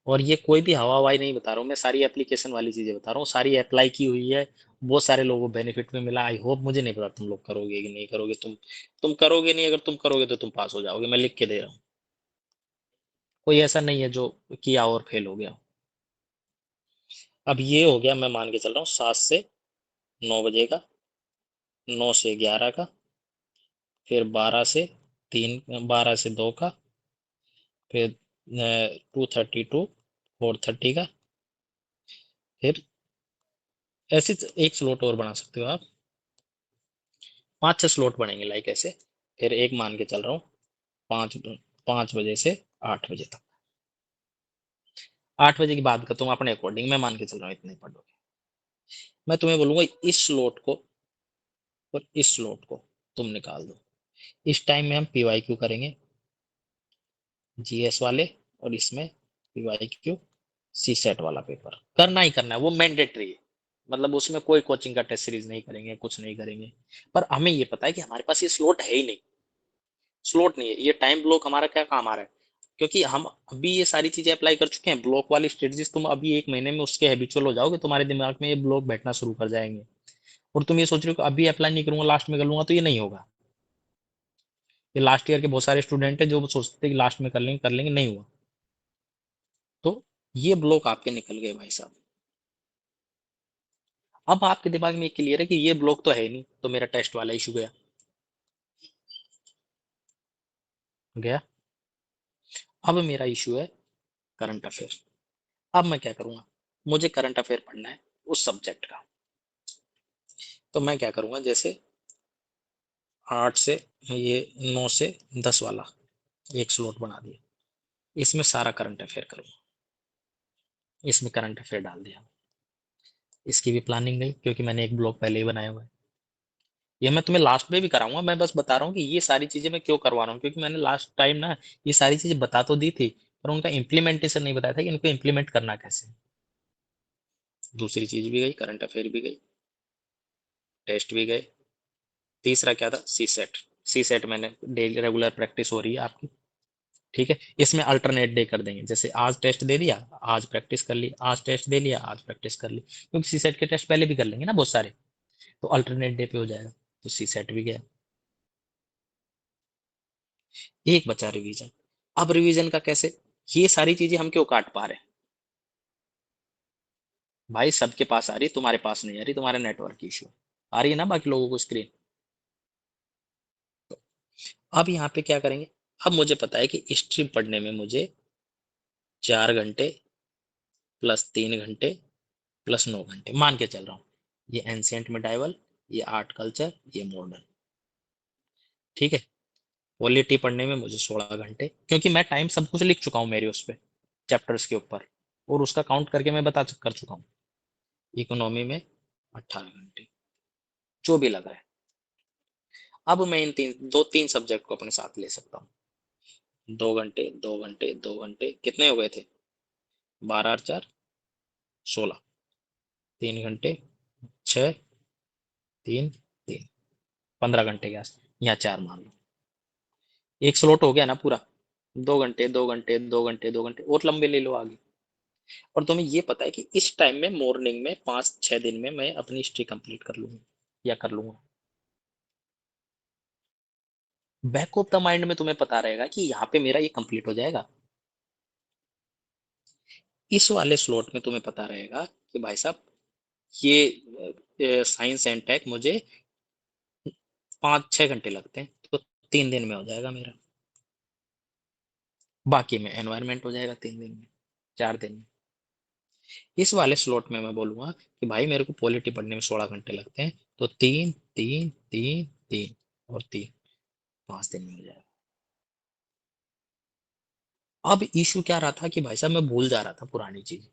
और ये कोई भी हवा हवाई नहीं बता रहा हूँ, मैं सारी एप्लीकेशन वाली चीजें बता रहा हूँ, सारी अप्लाई की हुई है, बहुत सारे लोगों को बेनिफिट में मिला। आई होप, मुझे नहीं पता तुम लोग करोगे कि नहीं करोगे। तुम करोगे नहीं, अगर तुम करोगे तो तुम पास हो जाओगे, मैं लिख के दे रहा हूँ। कोई ऐसा नहीं है जो किया और फेल हो गया। अब ये हो गया, मैं मान के चल रहा हूँ 7 से 9 बजे का, 9 से 11 का, फिर 12 से 2 का, फिर 2:30 to 4:30 का, फिर ऐसे एक स्लॉट और बना सकते हो आप, 5-6 स्लॉट बनेंगे लाइक ऐसे। फिर एक मान के चल रहा हूँ 5 बजे से 8 बजे तक। 8 बजे के बाद का तुम अपने अकॉर्डिंग, मैं मान के चल रहा हूँ इतने पढ़ोगे। मैं तुम्हें बोलूंगा इस स्लॉट को और इस स्लॉट को तुम निकाल दो। इस टाइम में हम पीवाईक्यू करेंगे, जीएस वाले, और इसमें पीवाईक्यू सी सेट वाला पेपर करना ही करना है, वो मैंडेटरी है। मतलब उसमें कोई कोचिंग का टेस्ट सीरीज नहीं करेंगे, कुछ नहीं करेंगे। पर हमें ये पता है कि हमारे पास ये स्लॉट है ही नहीं, स्लॉट नहीं है, ये टाइम ब्लॉक हमारा क्या काम आ रहा है, क्योंकि हम अभी ये सारी चीजें अप्लाई कर चुके हैं। ब्लॉक वाली स्ट्रेटजीज तुम अभी 1 महीने में उसके हैबिचुअल हो जाओगे, तुम्हारे दिमाग में ये ब्लॉक बैठना शुरू कर जाएंगे। और तुम ये सोच रहे हो कि अभी अप्लाई नहीं करूंगा, लास्ट में कर लूंगा, तो ये नहीं होगा। ये लास्ट ईयर के बहुत सारे स्टूडेंट हैं जो सोचते हैं कि लास्ट में कर लेंगे, नहीं हुआ। तो ये ब्लॉक आपके निकल गए भाई साहब। अब आपके दिमाग में क्लियर है कि ये ब्लॉक तो है नहीं, तो मेरा टेस्ट वाला इशू गया। गया। अब मेरा इशू है करंट अफेयर। अब मैं क्या करूंगा, मुझे करंट अफेयर पढ़ना है उस सब्जेक्ट का। तो मैं क्या करूंगा, जैसे 8 से ये 9 से 10 वाला एक स्लॉट बना दिया, इसमें सारा करंट अफेयर करूंगा, इसमें करंट अफेयर डाल दिया। इसकी भी प्लानिंग नहीं, क्योंकि मैंने एक ब्लॉक पहले ही बनाया हुआ है। ये मैं तुम्हें लास्ट में भी कराऊंगा, मैं बस बता रहा हूँ कि ये सारी चीजें मैं क्यों करवा रहा हूँ, क्योंकि मैंने लास्ट टाइम ना ये सारी चीजें बता तो दी थी, पर उनका इम्प्लीमेंटेशन नहीं बताया था कि इनको इम्प्लीमेंट करना कैसे है। दूसरी चीज भी गई, करंट अफेयर भी गई, टेस्ट भी गए। तीसरा क्या था, सी सेट। सी सेट मैंने डेली रेगुलर प्रैक्टिस हो रही है आपकी, ठीक है। इसमें अल्टरनेट डे कर देंगे, जैसे आज टेस्ट दे दिया, आज प्रैक्टिस कर ली, आज टेस्ट दे लिया, आज प्रैक्टिस कर ली, क्योंकि सी सेट के टेस्ट पहले भी कर लेंगे ना बहुत सारे, तो अल्टरनेट डे पे हो जाएगा। तो सी सेट भी गया। एक बचा रिवीजन। अब रिवीजन का कैसे, ये सारी चीजें हम क्यों काट पा रहे हैं भाई, सबके पास आ रही, तुम्हारे पास नहीं आ रही, तुम्हारे नेटवर्क की इशू आ रही है ना बाकी लोगों को स्क्रीन। अब यहाँ पे क्या करेंगे, अब मुझे पता है कि हिस्ट्री पढ़ने में मुझे 4 घंटे +3 घंटे +9 घंटे मान के चल रहा हूँ। ये एंशियंट मिडाइवल, ये आर्ट कल्चर, ये मॉडर्न, ठीक है। पॉलिटी पढ़ने में मुझे 16 घंटे, क्योंकि मैं टाइम सब कुछ लिख चुका हूँ मेरे उस पे चैप्टर्स के ऊपर, और उसका काउंट करके मैं बता कर चुका हूँ। इकोनॉमी में 18 घंटे, जो भी लगा है। अब मैं इन 2-3 सब्जेक्ट को अपने साथ ले सकता हूँ। 2 घंटे 2 घंटे 2 घंटे कितने हो गए थे, 12 और 4 16, 3 घंटे, 6 3 3, 15 घंटे के आस, यहाँ 4 मान लो। एक स्लॉट हो गया ना पूरा। 2 घंटे 2 घंटे 2 घंटे 2 घंटे और लंबे ले लो आगे। और तुम्हें ये पता है कि इस टाइम में मॉर्निंग में 5-6 दिन में मैं अपनी हिस्ट्री कंप्लीट कर लूंगा, या कर लूंगा। बैक ऑफ द माइंड में तुम्हें पता रहेगा कि यहाँ पे मेरा ये कंप्लीट हो जाएगा। इस वाले स्लॉट में तुम्हें पता रहेगा कि भाई साहब ये साइंस एंड टेक मुझे 5-6 घंटे लगते हैं, तो 3 दिन में हो जाएगा मेरा। बाकी में एनवायरमेंट हो जाएगा 3 दिन में, 4 दिन में। इस वाले स्लॉट में मैं बोलूंगा कि भाई मेरे को पॉलिटी पढ़ने में 16 घंटे लगते हैं, तो 3 3 3 3 और 3, 5 दिन में हो जाएगा। अब इशू क्या रहा था कि भाई साहब मैं भूल जा रहा था पुरानी चीज,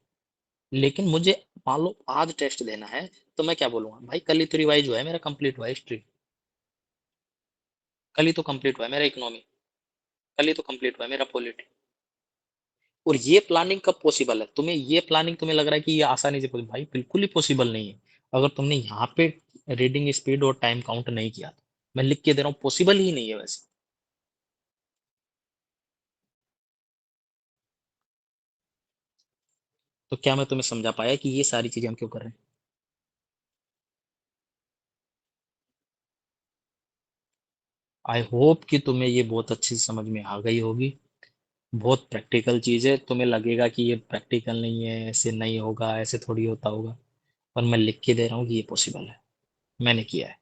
लेकिन मुझे मान लो आज टेस्ट देना है, तो मैं क्या बोलूंगा भाई, कल ही तो रिवाइज हुआ है मेरा, कंप्लीट हुआ है हिस्ट्री, कल ही तो कंप्लीट हुआ है मेरा इकोनॉमी, कल ही तो कंप्लीट हुआ है मेरा पॉलिटी। और ये प्लानिंग कब पॉसिबल है, तुम्हें ये प्लानिंग तुम्हें लग रहा है कि ये आसानी से भाई बिल्कुल ही पॉसिबल नहीं है, अगर तुमने यहाँ पे रीडिंग स्पीड और टाइम काउंट नहीं किया तो। मैं लिख के दे रहा हूँ, पॉसिबल ही नहीं है वैसे। तो क्या मैं तुम्हें समझा पाया कि ये सारी चीजें हम क्यों कर रहे हैं। आई होप कि तुम्हें ये बहुत अच्छी समझ में आ गई होगी। बहुत प्रैक्टिकल चीज है, तुम्हें लगेगा कि ये प्रैक्टिकल नहीं है, ऐसे नहीं होगा, ऐसे थोड़ी होता होगा, पर मैं लिख के दे रहा हूँ कि ये पॉसिबल है, मैंने किया है।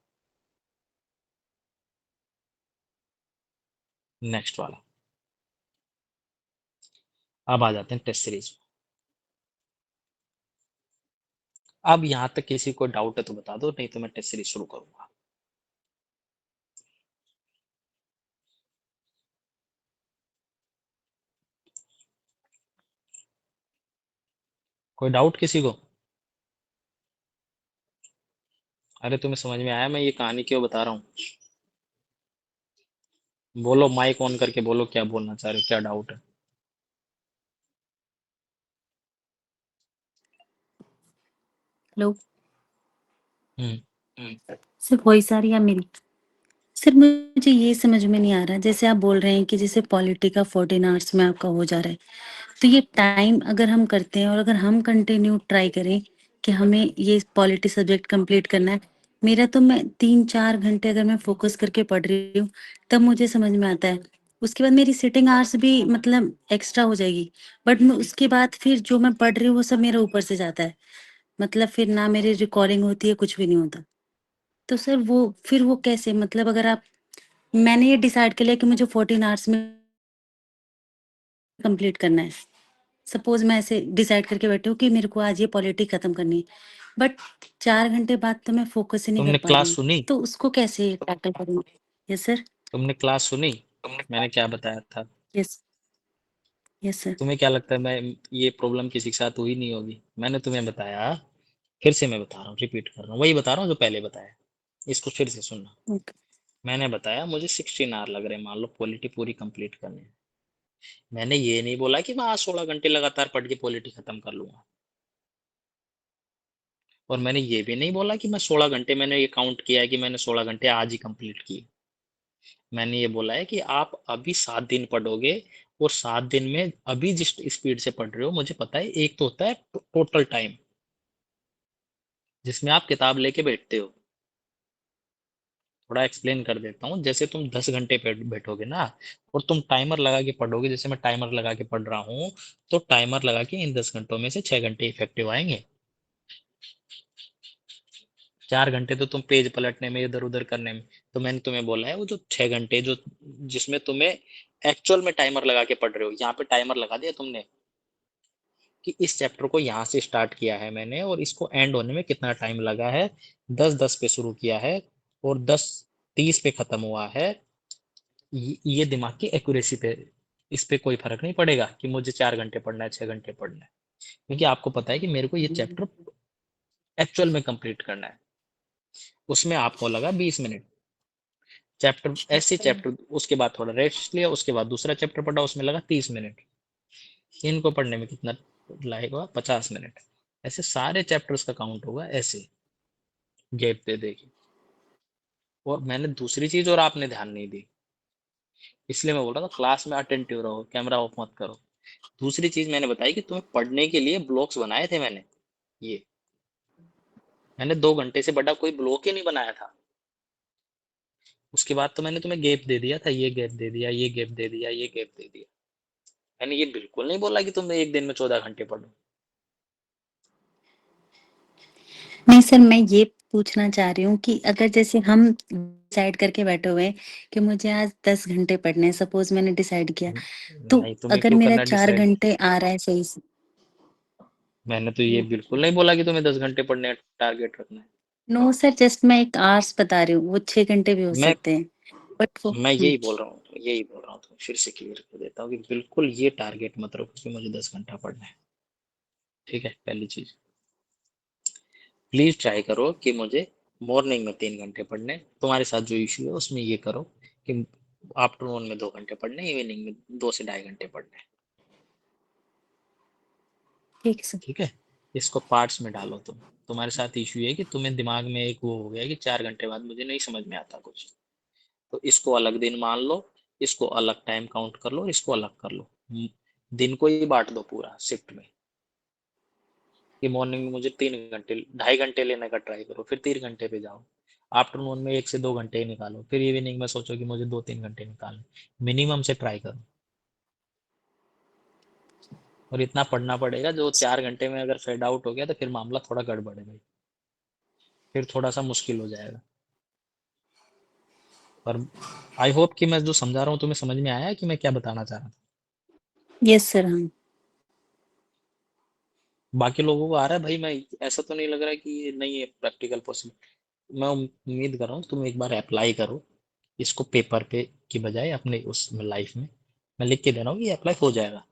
नेक्स्ट वाला। अब आ जाते हैं टेस्ट सीरीज। अब यहां तक किसी को डाउट है तो बता दो, नहीं तो मैं टेस्ट सीरीज शुरू करूंगा। कोई डाउट किसी को? अरे तुम्हें समझ में आया मैं ये कहानी क्यों बता रहा हूँ? बोलो, माइक ऑन करके बोलो, क्या बोलना चाह रहे हो, क्या डाउट है? हेलो। हम्म। सर वॉइस आ रही है मेरी? सर मुझे ये समझ में नहीं आ रहा, जैसे आप बोल रहे हैं कि जैसे पॉलिटी का 14 आवर्स में आपका हो जा रहा है, तो ये टाइम अगर हम करते हैं और अगर हम कंटिन्यू ट्राई करें कि हमें ये पॉलिटी सब्जेक्ट कंप्लीट करना है, मेरा तो मैं 3-4 घंटे अगर मैं फोकस करके पढ़ रही हूँ तब मुझे समझ में आता है। उसके बाद मेरी सिटिंग आवर्स भी मतलब एक्स्ट्रा हो जाएगी, बट मैं उसके बाद फिर जो मैं पढ़ रही हूँ वो सब मेरे ऊपर से जाता है, मतलब फिर ना मेरी रिकॉर्डिंग होती है, कुछ भी नहीं होता। तो सर वो फिर वो कैसे, मतलब अगर आप, मैंने ये डिसाइड कर लिया कि मुझे 14 आवर्स में कंप्लीट करना है। सपोज मैं ऐसे डिसाइड करके बैठी हूँ कि मेरे को आज ये पॉलिटी खत्म करनी है, बट 4 घंटे बाद तो मैं फोकस ही नहीं कर तुमने पा रही क्लास हूँ, सुनी? तो उसको कैसे टैकल करूँगी? Yes sir. तुमने क्लास सुनी? मैंने क्या बताया था? यस। Yes sir. तुम्हें क्या लगता है मैं, ये प्रॉब्लम किसी के साथ हुई नहीं होगी? मैंने तुम्हें बताया, फिर से मैं बता रहा हूँ, रिपीट कर रहा हूँ, वही बता रहा हूँ जो पहले बताया। इसको फिर से सुनना। ओके। मैंने बताया मुझे 16 आवर लग रहे हैं, मान लो पॉलिटी पूरी कंप्लीट करने में। मैंने ये नहीं बोला कि मैं आज 16 घंटे लगातार पढ़ के पॉलिटी खत्म कर लूंगा। और मैंने ये भी नहीं बोला कि मैं 16 घंटे, मैंने ये काउंट किया है कि मैंने 16 घंटे आज ही कंप्लीट किए। मैंने ये बोला है कि आप अभी 7 दिन पढ़ोगे, और 7 दिन में अभी जिस स्पीड से पढ़ रहे हो, मुझे पता है एक तो होता है टोटल टाइम जिसमें आप किताब लेके बैठते हो। थोड़ा एक्सप्लेन कर देता हूँ। जैसे तुम 10 घंटे बैठोगे ना, और तुम टाइमर लगा के पढ़ोगे, जैसे मैं टाइमर लगा के पढ़ रहा हूँ, तो टाइमर लगा के इन 10 घंटों में से 6 घंटे इफेक्टिव आएंगे। 4 घंटे तो तुम पेज पलटने में, इधर उधर करने में। तो मैंने तुम्हें बोला है वो जो 6 घंटे जो, जिसमें तुम्हें एक्चुअल में टाइमर लगा के पढ़ रहे हो, यहाँ पे टाइमर लगा दिया तुमने कि इस चैप्टर को यहाँ से स्टार्ट किया है मैंने, और इसको एंड होने में कितना टाइम लगा है। 10:10 पे शुरू किया है, और 10:30 पे खत्म हुआ है। ये दिमाग की एक्यूरेसी पे, इस पे कोई फर्क नहीं पड़ेगा कि मुझे 4 घंटे पढ़ना है, 6 घंटे पढ़ना है, क्योंकि आपको पता है कि मेरे को ये चैप्टर एक्चुअल में कंप्लीट करना है। उसमें आपको लगा 20 मिनट। चैप्टर, ऐसे चैप्टर, उसके बाद थोड़ा रेस्ट लिया, उसके बाद दूसरा चैप्टर पढ़ा, उसमें लगा 30 मिनट। इनको पढ़ने में कितना लगेगा? 50 मिनट। ऐसे सारे चैप्टर्स का काउंट होगा ऐसे, गैप दे देगी। और मैंने दूसरी चीज और आपने ध्यान नहीं दी, इसलिए मैं बोल रहा था क्लास में अटेंटिव रहो, कैमरा ऑफ मत करो। दूसरी चीज मैंने बताई कि तुम्हें पढ़ने के लिए ब्लॉक्स बनाए थे मैंने। ये मैंने 2 घंटे से बड़ा कोई ब्लॉक ही नहीं बनाया था। उसके बाद तो मैंने तुम्हें गैप दे दिया था, ये गैप दे दिया, ये गैप दे दिया, ये गैप दे दिया। मैंने ये बिल्कुल नहीं बोला कि तुम एक दिन में 14 घंटे पढ़ो। नहीं सर, मैं ये पूछना चाह रही हूँ कि अगर जैसे हम डिसाइड करके बैठे हुए हैं कि मुझे आज 10 घंटे पढ़ने हैं, सपोज मैंने डिसाइड किया, तो नहीं, तुम्हें अगर क्यों मेरा करना 4 डिसाइड? घंटे आ रहा है सही से। मैंने तो ये बिल्कुल नहीं बोला कि तुम्हें 10 घंटे पढ़ने का टारगेट रखना है। नो सर, जस्ट मैं एक आवर्स बता रही हूँ, वो 6 घंटे भी हो मैं सकते हैं, बट वो मैं यही बोल रहा हूँ, यही बोल रहा हूँ, तो फिर से क्लियर कर देता हूँ कि बिल्कुल ये टारगेट मत रखो कि मुझे 10 घंटा पढ़ना है। ठीक है, पहली चीज। प्लीज ट्राई करो कि मुझे मॉर्निंग में 3 घंटे पढ़ने। तुम्हारे साथ जो इश्यू है उसमें ये करो कि आफ्टरनून में 2 घंटे पढ़ने, इवनिंग में 2 से ढाई घंटे पढ़ने। ठीक है सर। ठीक है, इसको पार्ट्स में डालो तुम। तुम्हारे साथ इश्यू है कि तुम्हें दिमाग में एक वो हो गया कि 4 घंटे बाद मुझे नहीं समझ में आता कुछ। तो इसको अलग दिन मान लो, इसको अलग टाइम काउंट कर लो, और इसको अलग कर लो। दिन को ही बांट दो पूरा शिफ्ट में, कि मॉर्निंग में मुझे 3 घंटे, 2.5 घंटे लेने का ट्राई करो, फिर 3 घंटे पे जाओ। आफ्टरनून में 1 से 2 घंटे ही निकालो, फिर इवनिंग में सोचो कि मुझे 2-3 घंटे निकालने। मिनिमम से ट्राई करो। और इतना पढ़ना पड़ेगा जो 4 घंटे में अगर फेड आउट हो गया तो फिर मामला थोड़ा गड़बड़ है भाई, फिर थोड़ा सा मुश्किल हो जाएगा। पर आई होप कि मैं जो समझा रहा हूँ तुम्हें समझ में आया है कि मैं क्या बताना चाह रहा था। Yes sir. हाँ बाकी लोगों को आ रहा है भाई, मैं ऐसा तो नहीं लग रहा है कि ये नहीं है प्रैक्टिकल पॉसिबल। मैं उम्मीद कर रहा हूँ तुम एक बार अप्लाई करो इसको पेपर पे की बजाय अपने उसमें लाइफ में। मैं लिख के दे रहा हूँ कि अप्लाई हो जाएगा,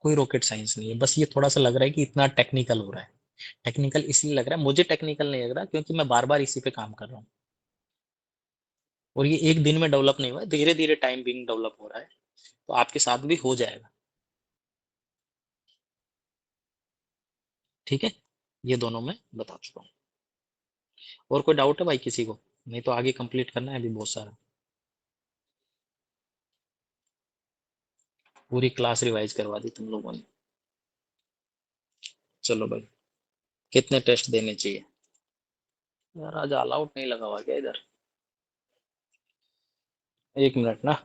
कोई रॉकेट साइंस नहीं है। बस ये थोड़ा सा लग रहा है कि इतना टेक्निकल हो रहा है। टेक्निकल इसलिए लग रहा है, मुझे टेक्निकल नहीं लग रहा क्योंकि मैं बार बार इसी पे काम कर रहा हूँ, और ये एक दिन में डेवलप नहीं हुआ, धीरे धीरे टाइम बिंग डेवलप हो रहा है। तो आपके साथ भी हो जाएगा, ठीक है। ये दोनों मैं बता चुका हूँ। और कोई डाउट है भाई किसी को? नहीं तो आगे कंप्लीट करना है अभी बहुत सारा। पूरी क्लास रिवाइज करवा दी तुम लोगों ने। चलो भाई, कितने टेस्ट देने चाहिए? यार आज ऑल आउट नहीं लगा हुआ क्या इधर? 1 मिनट ना।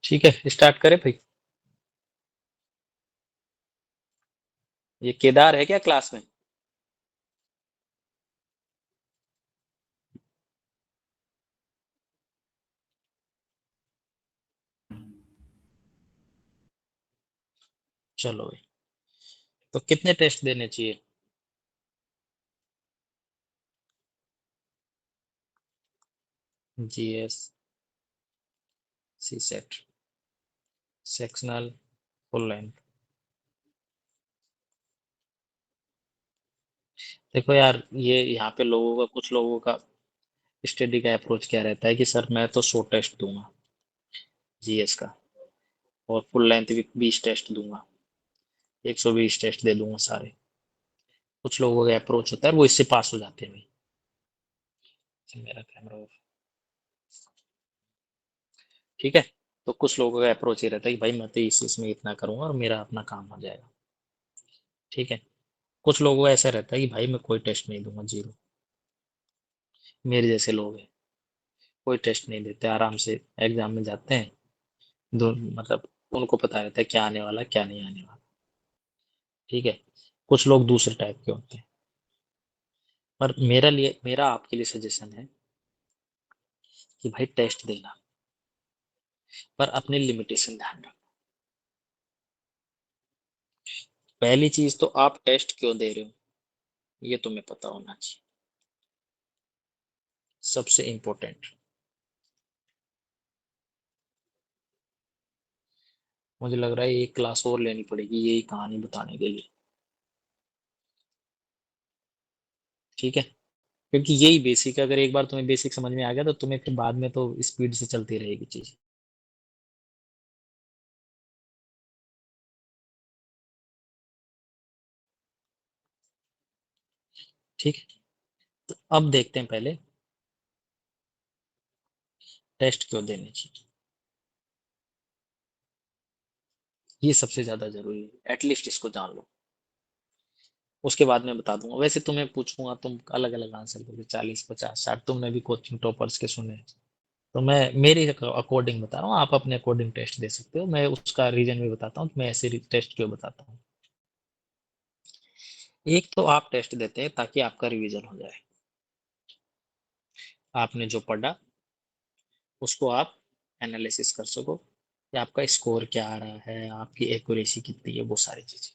ठीक है, स्टार्ट करें भाई। ये केदार है क्या क्लास में? चलो भाई, तो कितने टेस्ट देने चाहिए? जीएस, सी सेट, सेक्शनल, फुल लेंथ। देखो यार, ये यहाँ पे लोगों का, कुछ लोगों का स्टडी का अप्रोच क्या रहता है कि सर मैं तो 100 टेस्ट दूंगा जीएस का, और फुल लेंथ भी 20 टेस्ट दूंगा, 120 टेस्ट दे दूंगा सारे। कुछ लोगों का अप्रोच होता है, वो इससे पास हो जाते हैं भाई। मेरा कैमरा ऑफ, ठीक है। तो कुछ लोगों का अप्रोच ये रहता है कि भाई मैं तो इस इसमें इतना करूंगा और मेरा अपना काम हो जाएगा, ठीक है। कुछ लोगों का ऐसा रहता है कि भाई मैं कोई टेस्ट नहीं दूंगा, जीरो। मेरे जैसे लोग हैं, कोई टेस्ट नहीं देते, आराम से एग्जाम में जाते हैं। दो मतलब उनको पता रहता है क्या आने वाला क्या नहीं आने वाला, ठीक है। कुछ लोग दूसरे टाइप के होते हैं। पर मेरा आपके लिए सजेशन है कि भाई टेस्ट देना, पर अपने लिमिटेशन ध्यान रखना। पहली चीज तो आप टेस्ट क्यों दे रहे हो, ये तुम्हें पता होना चाहिए, सबसे इंपॉर्टेंट। मुझे लग रहा है एक क्लास और लेनी पड़ेगी यही कहानी बताने के लिए, ठीक है। क्योंकि यही बेसिक है, अगर एक बार तुम्हें बेसिक समझ में आ गया तो तुम्हें फिर बाद में तो स्पीड से चलती रहेगी चीज, ठीक है। तो अब देखते हैं पहले टेस्ट क्यों देने चाहिए, ये सबसे ज्यादा जरूरी है, एटलीस्ट इसको जान लो। उसके बाद मैं बता दूंगा, वैसे तुम्हें पूछूंगा तुम अलग अलग आंसर दोगे, 40 50 60, तुमने भी कोचिंग टॉपर्स के सुने हैं। तो मैं मेरे अकॉर्डिंग बता रहा हूँ, आप अपने अकॉर्डिंग टेस्ट दे सकते हो, मैं उसका रीजन भी बताता हूँ कि मैं ऐसे टेस्ट क्यों बताता हूँ। एक तो आप टेस्ट देते हैं ताकि आपका रिवीजन हो जाए, आपने जो पढ़ा उसको आप एनालिसिस कर सको कि आपका स्कोर क्या आ रहा है, आपकी एक्यूरेसी कितनी है, वो सारी चीजें।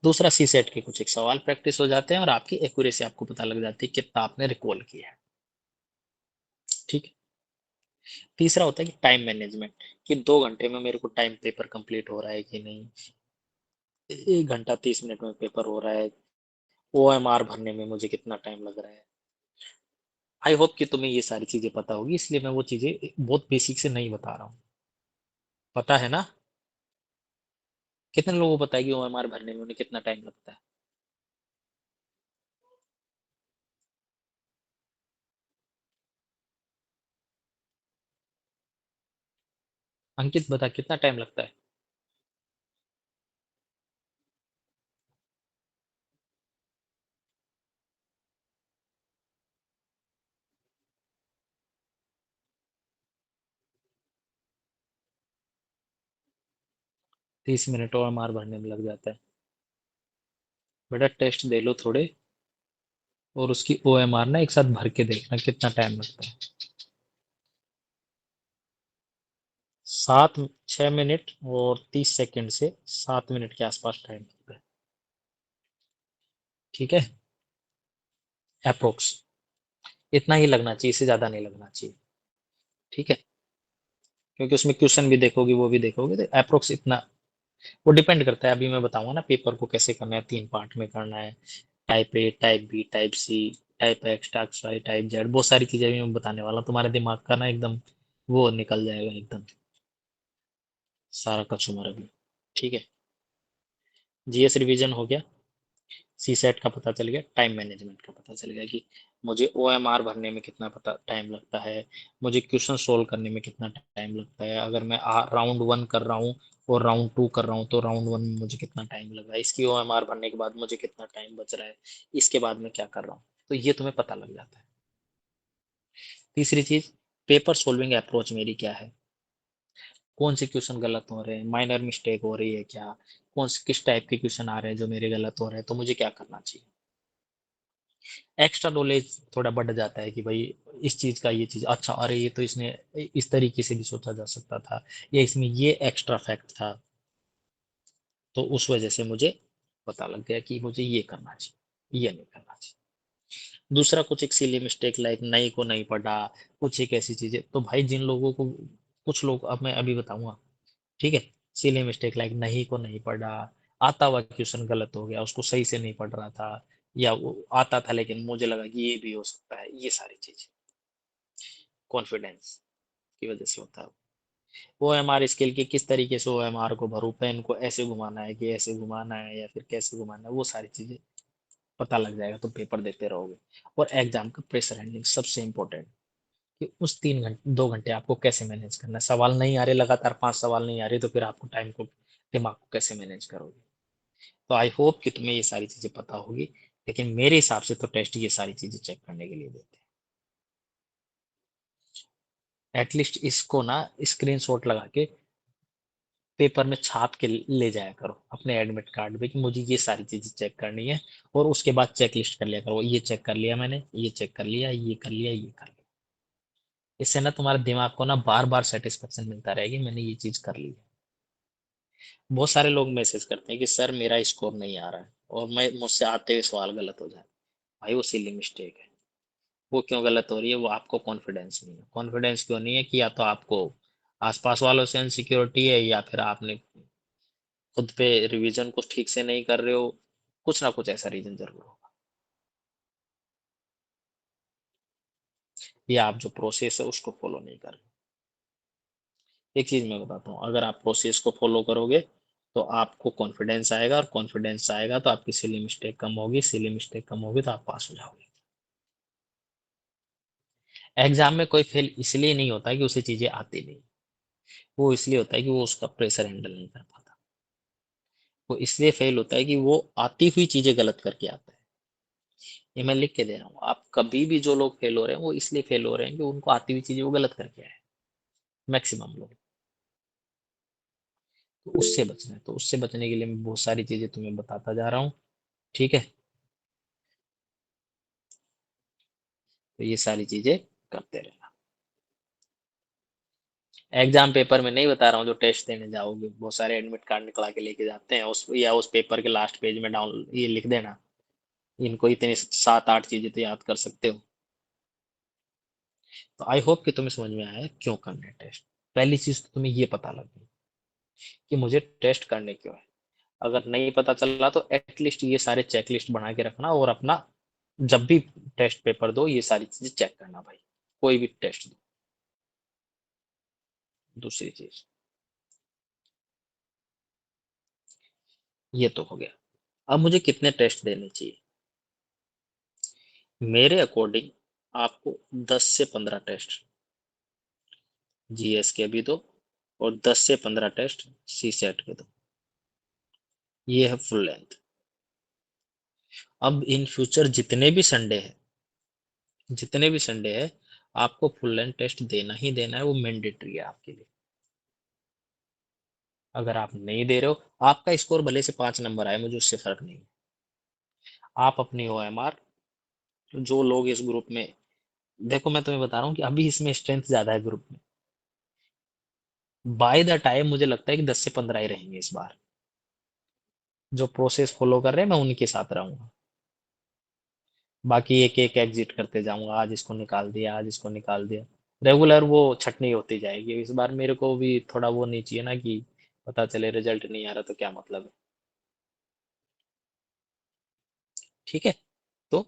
दूसरा सी सेट के कुछ एक सवाल प्रैक्टिस हो जाते हैं और आपकी एक्यूरेसी आपको पता लग जाती है कितना आपने रिकॉल किया है। ठीक है। तीसरा होता है कि टाइम मैनेजमेंट, कि 2 घंटे में मेरे को टाइम पेपर कंप्लीट हो रहा है कि नहीं, 1 घंटा 30 मिनट में पेपर हो रहा है, ओएमआर भरने में मुझे कितना टाइम लग रहा है। आई होप कि तुम्हें ये सारी चीजें पता होगी, इसलिए मैं वो चीजें बहुत बेसिक से नहीं बता रहा हूँ। पता है ना? कितने लोगों को पता है कि ओएमआर भरने में उन्हें कितना टाइम लगता है? अंकित बता, कितना टाइम लगता है? 30 मिनट ओएमआर भरने में लग जाता है। बेटा टेस्ट दे लो थोड़े और उसकी ओएमआर ना एक साथ भर के देखना कितना टाइम लगता है। 6 मिनट और 30 सेकंड से 7 मिनट के आसपास टाइम लगता है। ठीक है, अप्रोक्स इतना ही लगना चाहिए, इससे ज्यादा नहीं लगना चाहिए। ठीक है, क्योंकि उसमें क्वेश्चन भी देखोगे वो भी देखोगे, तो अप्रोक्स इतना। वो डिपेंड करता है, अभी मैं बताऊंगा ना पेपर को कैसे करना है, 3 पार्ट में करना है। Type A, type B, type C, type X, type Y, type Z, बहुत सारी चीजें भी मैं बताने वाला हूँ। तुम्हारे दिमाग का ना एकदम वो निकल जाएगा एकदम सारा कचुमर अभी। ठीक है, जीएस रिवीजन हो गया, सी सेट का पता चल गया, टाइम मैनेजमेंट का पता चल गया कि मुझे ओएमआर भरने में कितना पता टाइम लगता है, मुझे क्वेश्चन सोल्व करने में कितना टाइम लगता है, अगर मैं राउंड 1 कर रहा हूँ और राउंड 2 कर रहा हूँ तो राउंड 1 में मुझे कितना टाइम लग रहा है, इसकी ओएमआर भरने के बाद मुझे कितना टाइम बच रहा है, इसके बाद मैं क्या कर रहा हूँ, तो ये तुम्हें पता लग जाता है। तीसरी चीज, पेपर सोल्विंग अप्रोच मेरी क्या है, कौन से क्वेश्चन गलत हो रहे हैं, माइनर मिस्टेक हो रही है क्या, कौन से किस टाइप के क्वेश्चन आ रहे हैं जो मेरे गलत हो रहे हैं, तो मुझे क्या करना चाहिए। एक्स्ट्रा नॉलेज थोड़ा बढ़ जाता है कि भाई इस चीज का ये चीज अच्छा, अरे ये तो इसने इस तरीके से भी सोचा जा सकता था, या इसमें ये एक्स्ट्रा फैक्ट था, तो उस वजह से मुझे पता लग गया कि मुझे ये करना चाहिए, ये नहीं करना चाहिए। दूसरा कुछ एक सिली मिस्टेक लाइक नहीं को नहीं पढ़ा, कुछ एक ऐसी चीजें, तो भाई जिन लोगों को, कुछ लोग, अब मैं अभी बताऊंगा। ठीक है, सिली मिस्टेक लाइक नहीं को नहीं पढ़ा, आता हुआ क्वेश्चन गलत हो गया, उसको सही से नहीं पढ़ रहा था, या वो आता था लेकिन मुझे लगा कि ये भी हो सकता है, ये सारी चीजें कॉन्फिडेंस की वजह से होता है। ओ एम आर स्केल के किस तरीके से ओ एम आर को भरूं, पेन को ऐसे घुमाना है कि ऐसे घुमाना है या फिर कैसे घुमाना है, वो सारी चीजें पता लग जाएगा तो पेपर देते रहोगे। और एग्जाम का प्रेशर हैंडलिंग सबसे इंपॉर्टेंट, कि उस 3 घंटे 2 घंटे आपको कैसे मैनेज करना है। सवाल नहीं आ रहे, लगातार 5 सवाल नहीं आ रहे, तो फिर आपको टाइम को, दिमाग को कैसे मैनेज करोगे। तो आई होप कि तुम्हें ये सारी चीजें पता होगी, लेकिन मेरे हिसाब से तो टेस्ट ये सारी चीजें चेक करने के लिए देते हैं। एटलीस्ट इसको ना स्क्रीनशॉट लगा के पेपर में छाप के ले जाया करो अपने एडमिट कार्ड पे कि मुझे ये सारी चीजें चेक करनी है, और उसके बाद चेक लिस्ट कर लिया करो, ये चेक कर लिया मैंने, ये चेक कर लिया, ये कर लिया, ये कर लिया। इससे ना तुम्हारे दिमाग को ना बार बार सेटिस्फेक्शन मिलता रहेगी, मैंने ये चीज कर ली है। बहुत सारे लोग मैसेज करते हैं कि सर मेरा स्कोर नहीं आ रहा है, और मैं मुझसे आते हुए सवाल गलत हो जाए। भाई वो सिली मिस्टेक है। वो क्यों गलत हो रही है, वो आपको कॉन्फिडेंस नहीं है। कॉन्फिडेंस क्यों नहीं है, कि या तो आपको आसपास वालों से इनसिक्योरिटी है, या फिर आपने खुद पे रिवीजन कुछ ठीक से नहीं कर रहे हो, कुछ ना कुछ ऐसा रीजन जरूर होगा। या आप जो प्रोसेस है उसको फॉलो नहीं कर रहे। एक चीज मैं बताता हूँ, अगर आप प्रोसेस को फॉलो करोगे तो आपको कॉन्फिडेंस आएगा, और कॉन्फिडेंस आएगा तो आपकी सिली मिस्टेक कम होगी, सिली मिस्टेक कम होगी तो आप पास हो जाओगे। एग्जाम में कोई फेल इसलिए नहीं होता कि उसे चीजें आती नहीं, वो इसलिए होता है कि वो उसका प्रेशर हैंडल नहीं कर पाता। वो इसलिए फेल होता है कि वो आती हुई चीजें गलत करके आता है। ये मैं लिख के दे रहा हूँ, आप कभी भी जो लोग फेल हो रहे हैं वो इसलिए फेल हो रहे हैं कि उनको आती हुई चीजें वो गलत करके आए, मैक्सिमम लोग। तो उससे बचना है, तो उससे बचने के लिए मैं बहुत सारी चीजें तुम्हें बताता जा रहा हूँ। ठीक है, तो ये सारी चीजें करते रहना। एग्जाम पेपर में नहीं बता रहा हूँ, जो टेस्ट देने जाओगे बहुत सारे एडमिट कार्ड निकला के लेके जाते हैं, उस या उस पेपर के लास्ट पेज में डाउन ये लिख देना, इनको इतने 7-8 चीजें तो याद कर सकते हो। तो आई होप कि तुम्हें समझ में आया क्यों करने टेस्ट। पहली चीज तो तुम्हें ये पता लग गई कि मुझे टेस्ट करने क्यों है। अगर नहीं पता चला तो एटलीस्ट ये सारे चेकलिस्ट बना के रखना, और अपना जब भी टेस्ट पेपर दो ये सारी चीजें चेक करना भाई, कोई भी टेस्ट दो। दूसरी चीज ये तो हो गया। अब मुझे कितने टेस्ट देने चाहिए? मेरे अकॉर्डिंग आपको 10 से 15 टेस्ट जीएस के भी दो, और 10 से 15 टेस्ट सी सेट के दो। ये है फुल लेंथ। अब इन फ्यूचर जितने भी संडे है आपको फुल लेंथ टेस्ट देना ही देना है, वो मैंडेटरी है आपके लिए। अगर आप नहीं दे रहे हो, आपका स्कोर भले से 5 नंबर आए, मुझे उससे फर्क नहीं है। आप अपनी ओएमआर, जो लोग इस ग्रुप में, देखो मैं तुम्हें बता रहा हूँ कि अभी इसमें स्ट्रेंथ ज्यादा है ग्रुप में, बाय द टाइम मुझे लगता है कि 10 से 15 ही रहेंगे इस बार। जो प्रोसेस फॉलो कर रहे हैं मैं उनके साथ रहूंगा, बाकी एक एक एग्जिट करते जाऊंगा, आज इसको निकाल दिया, आज इसको निकाल दिया। रेगुलर वो छटनी होती जाएगी। इस बार मेरे को भी थोड़ा वो नहीं चाहिए ना कि पता चले रिजल्ट नहीं आ रहा तो क्या मतलब है। ठीक है, तो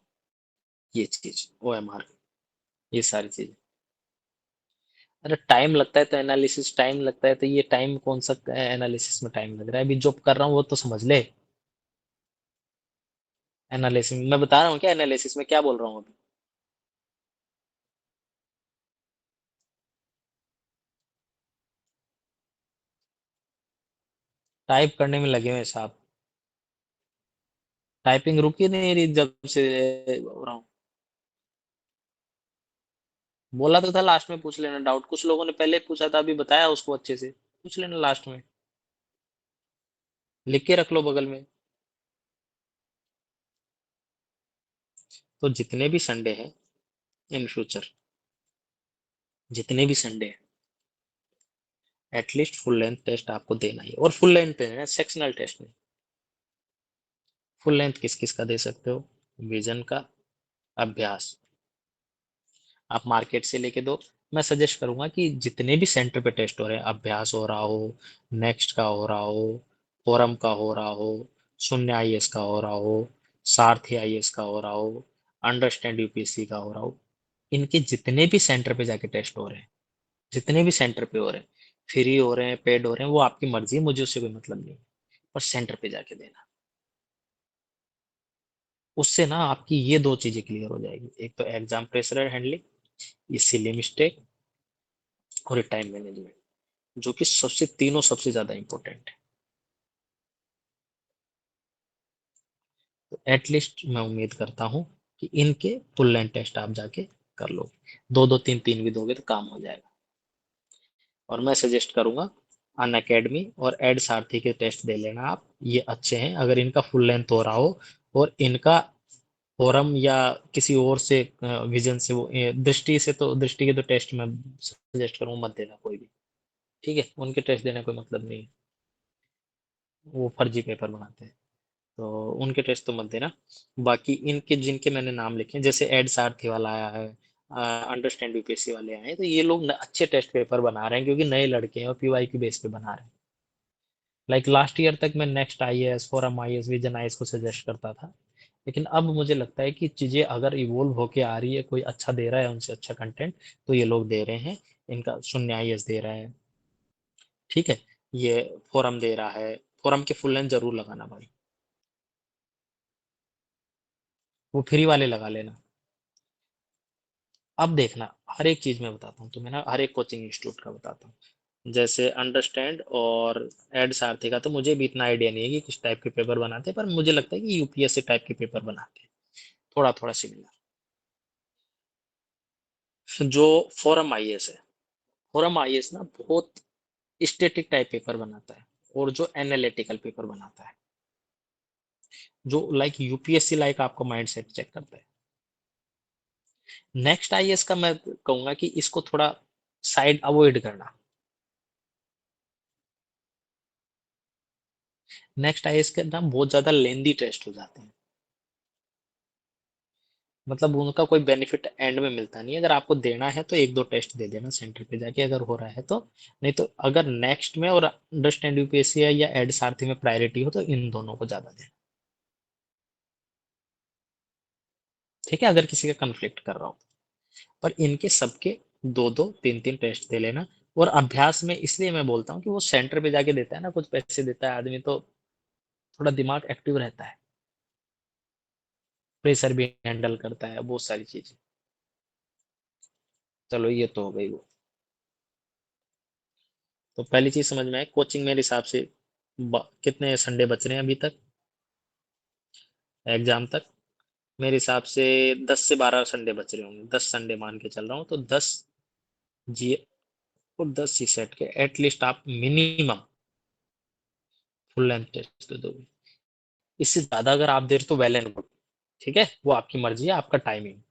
ये चीज ओएमआर, ये सारी चीज। अरे टाइम लगता है तो एनालिसिस टाइम लगता है, तो ये टाइम कौन सा एनालिसिस में टाइम लग रहा है? अभी जो कर रहा हूँ वो तो समझ ले। एनालिसिस मैं बता रहा हूँ क्या, एनालिसिस में क्या बोल रहा हूँ अभी? टाइप करने में लगे हुए साहब, टाइपिंग रुकी नहीं रही जब से हो रहा हूँ। बोला तो था लास्ट में पूछ लेना डाउट, कुछ लोगों ने पहले पूछा था, अभी बताया उसको अच्छे से, पूछ लेना लास्ट में, लिख के रख लो बगल में। तो जितने भी संडे हैं इन फ्यूचर, जितने भी संडे हैं, एटलीस्ट फुल लेंथ टेस्ट आपको देना ही है। और फुल लेंथ है, सेक्शनल टेस्ट नहीं। फुल लेंथ किस किस का दे सकते हो? विजन का, अभ्यास, आप मार्केट से लेके दो। मैं सजेस्ट करूंगा कि जितने भी सेंटर पे टेस्ट हो रहे हैं, अभ्यास हो रहा हो, नेक्स्ट का हो रहा हो, फोरम का हो रहा हो, शून्य आईएएस का हो रहा हो, सारथी आईएएस का हो रहा हो, अंडरस्टैंड यूपीएससी का हो रहा हो, इनके जितने भी सेंटर पे जाके टेस्ट हो रहे हैं, जितने भी सेंटर पे हो रहे हैं, फ्री हो रहे हैं पेड हो रहे हैं, वो आपकी मर्जी है, मुझे उससे कोई मतलब नहीं, पर सेंटर पे जाके देना। उससे ना आपकी ये दो चीजें क्लियर हो जाएगी, एक तो एग्जाम प्रेशर हैंडलिंग, ये सिली मिस्टेक, और टाइम मैनेजमेंट, जो कि सबसे तीनों सबसे ज्यादा इंपॉर्टेंट है। तो एटलीस्ट मैं उम्मीद करता हूँ कि इनके फुल लेंथ टेस्ट आप जाके कर लो, दो दो तीन तीन भी दोगे तो काम हो जाएगा। और मैं सजेस्ट करूंगा अन अकेडमी और एड सारथी के टेस्ट दे लेना आप, ये अच्छे हैं अगर इनका फुल लेंथ हो रहा हो, और इनका फोरम या किसी और से विजन से वो दृष्टि से, तो दृष्टि के तो टेस्ट मैं सजेस्ट करूंगा मत देना कोई भी। ठीक है, उनके टेस्ट देने का कोई मतलब नहीं है, वो फर्जी पेपर बनाते हैं, तो उनके टेस्ट तो मत देना। बाकी इनके जिनके मैंने नाम लिखे हैं, जैसे एड सारथी वाला आया है, अंडरस्टैंड यूपीएससी वाले आए हैं, तो ये लोग अच्छे टेस्ट पेपर बना रहे हैं क्योंकि नए लड़के हैं और पीवाई की बेस पे बना रहे हैं। लाइक लास्ट ईयर तक मैं next IAS, forum IAS, vision IAS को सजेस्ट करता था, लेकिन अब मुझे लगता है कि चीजें अगर इवोल्व होके आ रही है, कोई अच्छा दे रहा है उनसे अच्छा कंटेंट, तो ये लोग दे रहे हैं। इनका शून्य आईएएस दे रहा है, ठीक है, ये फोरम दे रहा है, फोरम के फुल लेंथ जरूर लगाना भाई, वो फ्री वाले लगा लेना। अब देखना, हर एक चीज मैं बताता हूँ तुम्हें ना, हर एक कोचिंग इंस्टीट्यूट का बताता हूँ। जैसे अंडरस्टैंड और एड सारथी का तो मुझे भी इतना आइडिया नहीं है कि किस टाइप के पेपर बनाते हैं, पर मुझे लगता है कि यूपीएससी टाइप के पेपर बनाते हैं, थोड़ा थोड़ा सिमिलर। जो फोरम आईएएस है, फोरम आईएएस ना बहुत स्टेटिक टाइप पेपर बनाता है, और जो एनालिटिकल पेपर बनाता है, जो लाइक यूपीएससी लाइक आपको माइंड सेट चेक करता है। नेक्स्ट आईएएस का मैं कहूंगा कि इसको थोड़ा साइड अवॉइड करना। नेक्स्ट आईएएस के ना बहुत ज्यादा लेंदी टेस्ट हो जाते हैं, मतलब उनका कोई बेनिफिट एंड में मिलता नहीं है। अगर आपको देना है तो एक दो टेस्ट दे देना सेंटर पे जाके अगर हो रहा है तो, नहीं तो अगर नेक्स्ट में और अंडरस्टैंड यूपीएससी या एड सारथी में प्रायोरिटी हो तो इन दोनों को ज्यादा देना। ठीक है, अगर किसी का कंफ्लिक्ट कर रहा हो, पर इनके सबके दो दो तीन तीन टेस्ट दे लेना। और अभ्यास में इसलिए मैं बोलता हूँ कि वो सेंटर पे जाके देता है ना, कुछ पैसे देता है आदमी, तो थोड़ा दिमाग एक्टिव रहता है, प्रेशर भी हैंडल करता है, बहुत सारी चीजें। चलो ये तो हो गई वो। तो पहली चीज समझ में आए, कोचिंग मेरे हिसाब से कितने संडे बच रहे हैं अभी तक एग्जाम तक? मेरे हिसाब से 10 से 12 संडे बच रहे होंगे, 10 संडे मान के चल रहा हूँ, तो 10 जी और 10 सी सेट के एटलीस्ट आप मिनिमम फुल लेंथ टेस्ट दे दोगे। इससे ज्यादा अगर आप दे रहे तो वेल एंड गुड, ठीक है, वो आपकी मर्जी है, आपका टाइमिंग,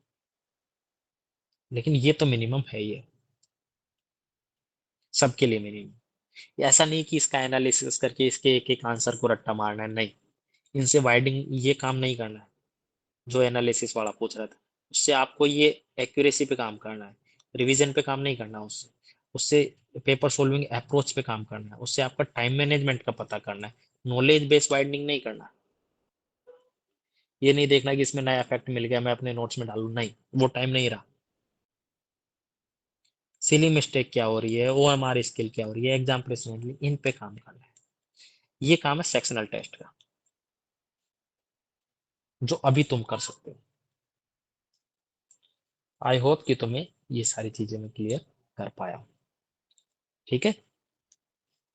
लेकिन ये तो मिनिमम है ये, सबके लिए मिनिमम। ऐसा नहीं कि इसका एनालिसिस करके इसके एक एक आंसर को रट्टा मारना है, नहीं, इनसे वाइडिंग ये काम नहीं करना है। जो एनालिसिस वाला पूछ रहा था, उससे आपको ये एक्यूरेसी पे काम करना है, रिवीजन पे काम नहीं करना उससे। उससे पेपर सोल्विंग अप्रोच पे काम करना है, उससे आपका टाइम मैनेजमेंट का पता करना है, नॉलेज बेस वाइडनिंग नहीं करना। ये नहीं देखना कि इसमें नया फैक्ट मिल गया मैं अपने नोट्स में डालू, नहीं, वो टाइम नहीं रहा। सिली मिस्टेक क्या हो रही है, ओएमआर स्किल क्या हो रही है, एग्जाम प्रेसिडेंटली, इन पे काम करना है। ये काम है सेक्शनल टेस्ट का, जो अभी तुम कर सकते हो। आई होप कि तुम्हें ये सारी चीजें मैं क्लियर कर पाया हूं। ठीक है,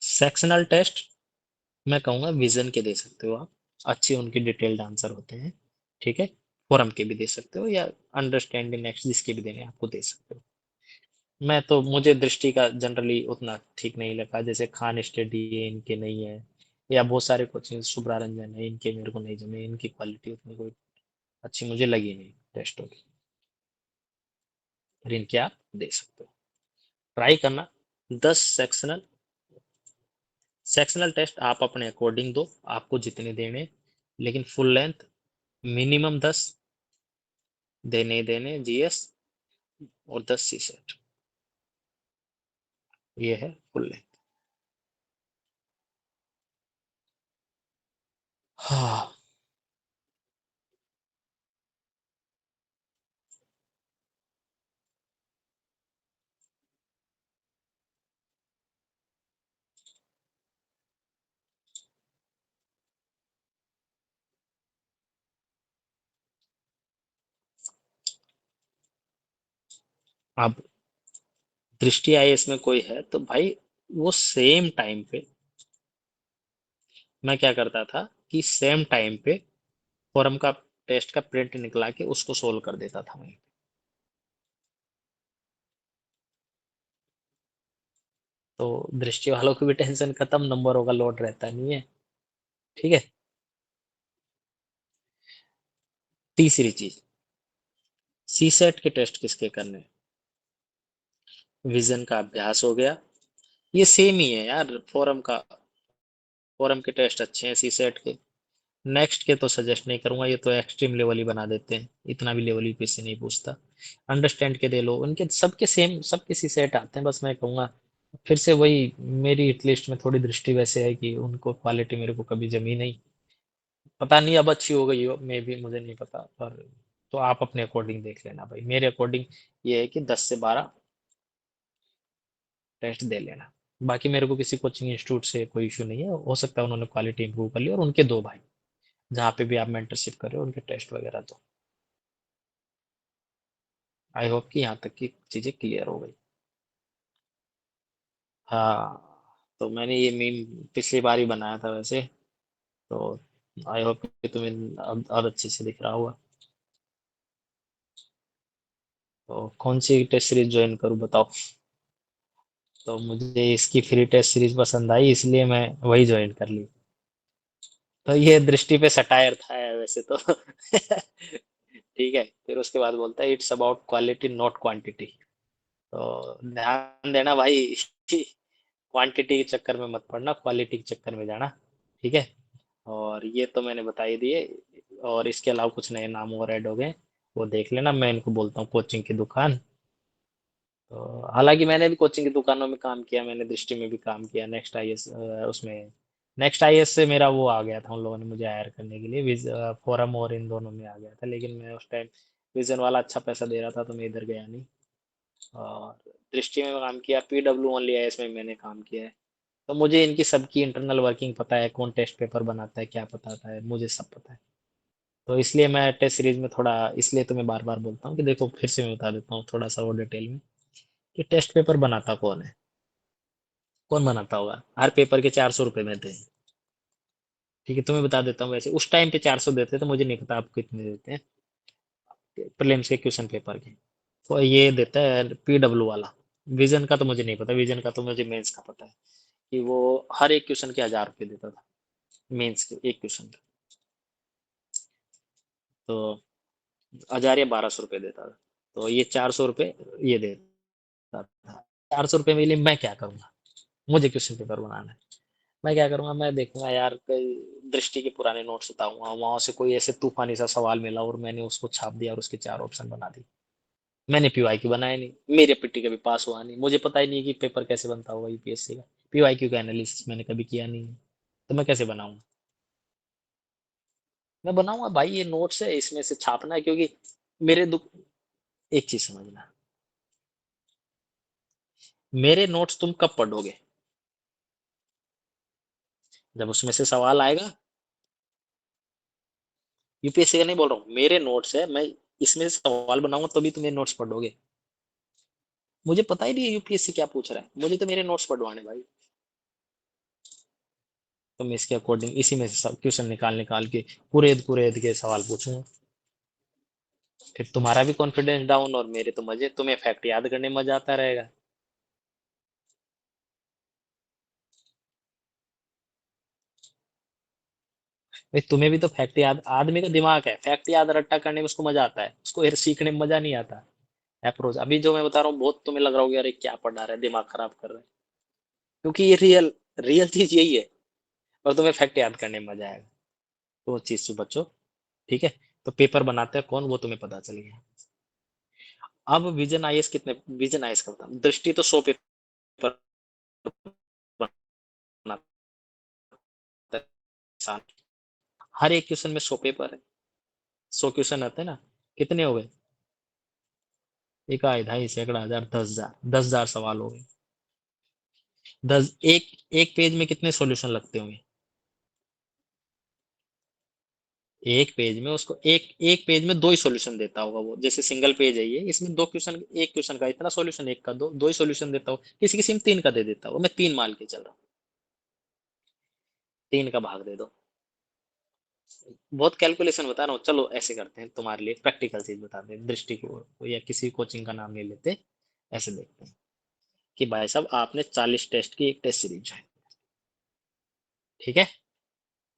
सेक्शनल टेस्ट मैं कहूंगा विजन के दे सकते हो आप, अच्छे उनके डिटेल्ड आंसर होते हैं। ठीक है, फोरम के भी दे सकते हो या अंडरस्टैंडिंग नेक्स्ट जिसके भी देने हैं, आपको दे सकते हो। मैं तो, मुझे दृष्टि का जनरली उतना ठीक नहीं लगा, जैसे खान स्टडी है इनके नहीं है, या बहुत सारे कोचिंग शुभ्रा रंजन है इनके, मेरे को नहीं जमे, इनकी क्वालिटी उतनी कोई अच्छी मुझे लगी नहीं टेस्टों की, पर इनके आप दे सकते हो। ट्राई करना, 10 सेक्शनल, सेक्शनल टेस्ट आप अपने अकॉर्डिंग दो, आपको जितने देने, लेकिन फुल लेंथ मिनिमम 10 देने देने जीएस, और 10 सी सेट, ये है फुल लेंथ। हाँ, अब दृष्टि आईएएस में कोई है तो भाई, वो सेम टाइम पे, मैं क्या करता था कि सेम टाइम पे फॉरम का टेस्ट का प्रिंट निकला के उसको सोल्व कर देता था वहीं। तो दृष्टि वालों की भी टेंशन खत्म, नंबरों का लोड रहता नहीं है। ठीक है, तीसरी चीज, सी सेट के टेस्ट किसके करने, विजन का अभ्यास हो गया, ये सेम ही है यार, फोरम के टेस्ट अच्छे हैं सी सेट के। नेक्स्ट के तो सजेस्ट नहीं करूंगा, ये तो एक्सट्रीम लेवल ही बना देते हैं, इतना भी लेवल यूपीएससी नहीं पूछता। अंडरस्टैंड के दे लो, उनके सबके सेम, सबके सी सेट आते हैं, बस मैं कहूंगा फिर से वही, मेरी हिट लिस्ट में थोड़ी दृष्टि वैसे है कि उनको क्वालिटी मेरे को कभी जमी नहीं, पता नहीं अब अच्छी हो गई हो, मे भी, मुझे नहीं पता, पर तो आप अपने अकॉर्डिंग देख लेना भाई, मेरे अकॉर्डिंग ये है कि 10 से 12 टेस्ट दे लेना। बाकी मेरे को किसी कोचिंग इंस्टीट्यूट से कोई इशू नहीं है, हो सकता है उन्होंने क्वालिटी इंप्रूव कर ली, और उनके दो भाई जहाँ पे भी आप मेंटरशिप कर रहे हो उनके टेस्ट वगैरह दो। आई होप कि यहाँ तक की चीजें क्लियर हो गई। हाँ, तो मैंने ये मीम पिछली बार ही बनाया था वैसे, तो आई होप कि तुम्हें अब अच्छे से दिख रहा होगा। तो कौन सी टेस्ट सीरीज ज्वाइन करूँ बताओ? तो मुझे इसकी फ्री टेस्ट सीरीज पसंद आई, इसलिए मैं वही ज्वाइन कर ली। तो ये दृष्टि पे सटायर था वैसे तो ठीक है, फिर उसके बाद बोलता है it's about quality not quantity. तो ध्यान देना भाई, क्वांटिटी के चक्कर में मत पड़ना, क्वालिटी के चक्कर में जाना। ठीक है, और ये तो मैंने बता ही दिए। और इसके अलावा कुछ नए नाम और ऐड हो गए, वो देख लेना। मैं इनको बोलता हूँ कोचिंग की दुकान। तो हालांकि मैंने भी कोचिंग की दुकानों में काम किया, मैंने दृष्टि में भी काम किया, नेक्स्ट आईएएस उसमें नेक्स्ट आईएएस से मेरा वो आ गया था, उन लोगों ने मुझे हायर करने के लिए फोरम और इन दोनों में आ गया था, लेकिन मैं उस टाइम विजन वाला अच्छा पैसा दे रहा था तो मैं इधर गया नहीं। और दृष्टि में काम किया, पीडब्ल्यू ओनली आईएएस में मैंने काम किया है। तो मुझे इनकी सबकी इंटरनल वर्किंग पता है, कौन टेस्ट पेपर बनाता है, क्या बताता है, मुझे सब पता है। तो इसलिए मैं टेस्ट सीरीज में थोड़ा, इसलिए तो मैं बार बार बोलता हूँ कि देखो, फिर से मैं बता देता हूँ थोड़ा सा और डिटेल में, कि टेस्ट पेपर बनाता कौन है, कौन बनाता होगा। हर पेपर के 400 रुपये में थे। ठीक है, तुम्हें बता देता हूँ, वैसे उस टाइम पे 400 देते, तो मुझे नहीं पता आपको कितने देते हैं प्रीलिम्स के क्वेश्चन पेपर के। तो ये देता है पीडब्ल्यू वाला। विजन का तो मुझे नहीं पता, विजन का तो मुझे मेंस का पता है कि वो हर एक क्वेश्चन के 1000 रुपये देता था, मेंस के एक क्वेश्चन के। तो 1000 या 1200 रुपये देता था। तो ये 400 रुपये ये देता था। 400 रुपये में लिए मैं क्या करूंगा, मुझे क्वेश्चन पेपर बनाना है। मैं क्या करूंगा, मैं देखूंगा यार कोई दृष्टि के पुराने नोट्स उतारूंगा, वहां से कोई ऐसे तूफानी सा सवाल मिला और मैंने उसको छाप दिया और उसके 4 ऑप्शन बना दिए। मैंने पीवाईक्यू बनाया नहीं, मेरे पिट्टी कभी पास हुआ नहीं, मुझे पता ही नहीं कि पेपर कैसे बनता होगा यूपीएससी का। पीवाईक्यू का एनालिसिस मैंने कभी किया नहीं है, तो मैं कैसे बनाऊंगा। मैं बनाऊंगा भाई, ये नोट्स है इसमें से छापना है, क्योंकि मेरे दुख, एक चीज समझना, मेरे नोट्स तुम कब पढ़ोगे, जब उसमें से सवाल आएगा। यूपीएससी का नहीं बोल रहा हूँ, मेरे नोट्स है, मैं इसमें से सवाल बनाऊंगा तभी तुम मेरे नोट्स पढ़ोगे। मुझे पता ही नहीं है यूपीएससी क्या पूछ रहा है, मुझे तो मेरे नोट्स पढ़वाने भाई। तो मैं इसके अकॉर्डिंग इसी में से सब क्वेश्चन निकाल निकाल के कुरेद कुरेद के सवाल पूछूंगा। फिर तुम्हारा भी कॉन्फिडेंस डाउन और मेरे तो मजे, तुम्हें फैक्ट याद करने में मजा आता रहेगा। भाई तुम्हें भी तो फैक्ट याद, आदमी का दिमाग है, फैक्ट याद रट्टा करने में उसको मजा आता है, उसको फिर सीखने में मजा नहीं आता। अप्रोच अभी जो मैं बता रहा हूँ बहुत तुम्हें लग रहा होगा अरे क्या पढ़ा रहा है, दिमाग खराब कर रहा है, क्योंकि ये रियल रियल चीज यही है। और तुम्हें फैक्ट याद करने में मजा आएगा, तो वो चीज से बचो। ठीक है, तो पेपर बनाते हैं कौन, वो तुम्हें पता चल गया। अब विजन आईएएस कितने, विजन आईएएस का बता, दृष्टि तो 100 पेपर बनाता है साल। हर एक क्वेश्चन में 100 पेपर है, 100 क्वेश्चन आते हैं ना, कितने हो गए, एक आए, ढाई, सैकड़ा, हजार, 10,000, 10,000 सवाल हो गए। दस एक एक पेज में कितने सॉल्यूशन लगते होंगे, एक पेज में उसको एक पेज में दो ही सॉल्यूशन देता होगा वो, जैसे सिंगल पेज है ये, इसमें दो क्वेश्चन, एक क्वेश्चन का इतना सॉल्यूशन, एक का दो, दो ही सॉल्यूशन देता हो, किसी किसी में तीन का दे देता हो, मैं तीन मान के चल रहा हूँ, तीन का भाग दे दो। बहुत कैलकुलेशन बता रहा हूँ, चलो ऐसे करते हैं, तुम्हारे लिए प्रैक्टिकल चीज बताते हैं, दृष्टि को या किसी कोचिंग का नाम ले लेते, ऐसे देखते हैं कि भाई साहब आपने 40 टेस्ट की एक टेस्ट सीरीज है, ठीक है,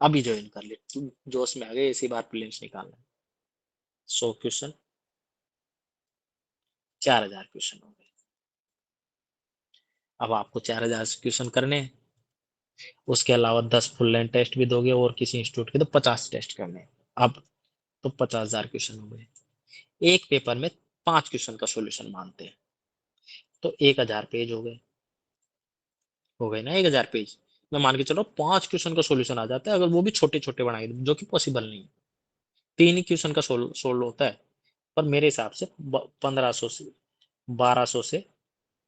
अभी ज्वाइन कर ले, तुम जोश में आ गए, इसी बार प्रीलिम्स निकालना है। 100 क्वेश्चन, 4,000 क्वेश्चन हो गए। अब आपको 4,000 क्वेश्चन करने हैं, उसके अलावा 10 फुल लेंथ टेस्ट भी दोगे और किसी इंस्टीट्यूट के तो 50 टेस्ट करने हैं। अब तो 50,000 क्वेश्चन हो गए। एक पेपर में 5 क्वेश्चन का सॉल्यूशन मानते हैं, तो 1,000 पेज हो गए ना, 1,000 पेज। मैं मान के चलो 5 क्वेश्चन का सॉल्यूशन आ जाता है, अगर वो भी छोटे छोटे बनाए, जो कि पॉसिबल नहीं है। तीन ही क्वेश्चन का सोल्व होता है, पर मेरे हिसाब से 1500 से 1200 से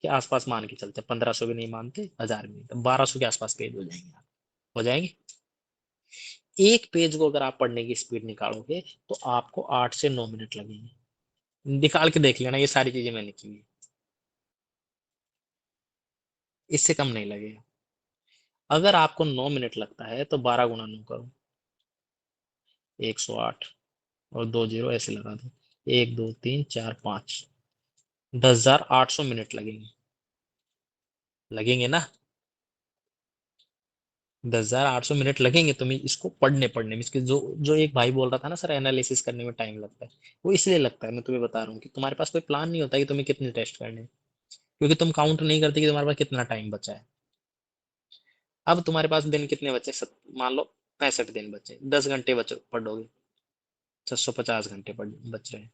के आसपास मान के चलते हैं, 1500 भी नहीं मानते, 1000 भी नहीं, तो 1200 के आसपास पेज हो जाएंगे, हो जाएंगे। एक पेज को अगर आप पढ़ने की स्पीड निकालोगे तो आपको 8 से 9 मिनट लगेंगे। निकाल के देख लेना, ये सारी चीजें मैंने की है, इससे कम नहीं लगेगा। अगर आपको 9 मिनट लगता है तो 12 × 9 करो, 108, और 2 जीरो ऐसे लगा दो, 1 2 3 4 5, 10,800 मिनट लगेंगे, लगेंगे ना। 10,800 मिनट लगेंगे तुम्हें इसको पढ़ने में। इसके जो जो एक भाई बोल रहा था ना सर एनालिसिस करने में टाइम लगता है, वो इसलिए लगता है, मैं तुम्हें बता रहा हूँ कि तुम्हारे पास कोई प्लान नहीं होता कि तुम्हें कितने टेस्ट करने हैं, क्योंकि तुम काउंट नहीं करते कि तुम्हारे पास कितना टाइम बचा है। अब तुम्हारे पास दिन कितने बचे, मान लो 65 दिन बचे, 10 घंटे पढ़ोगे, 650 घंटे बच रहे हैं।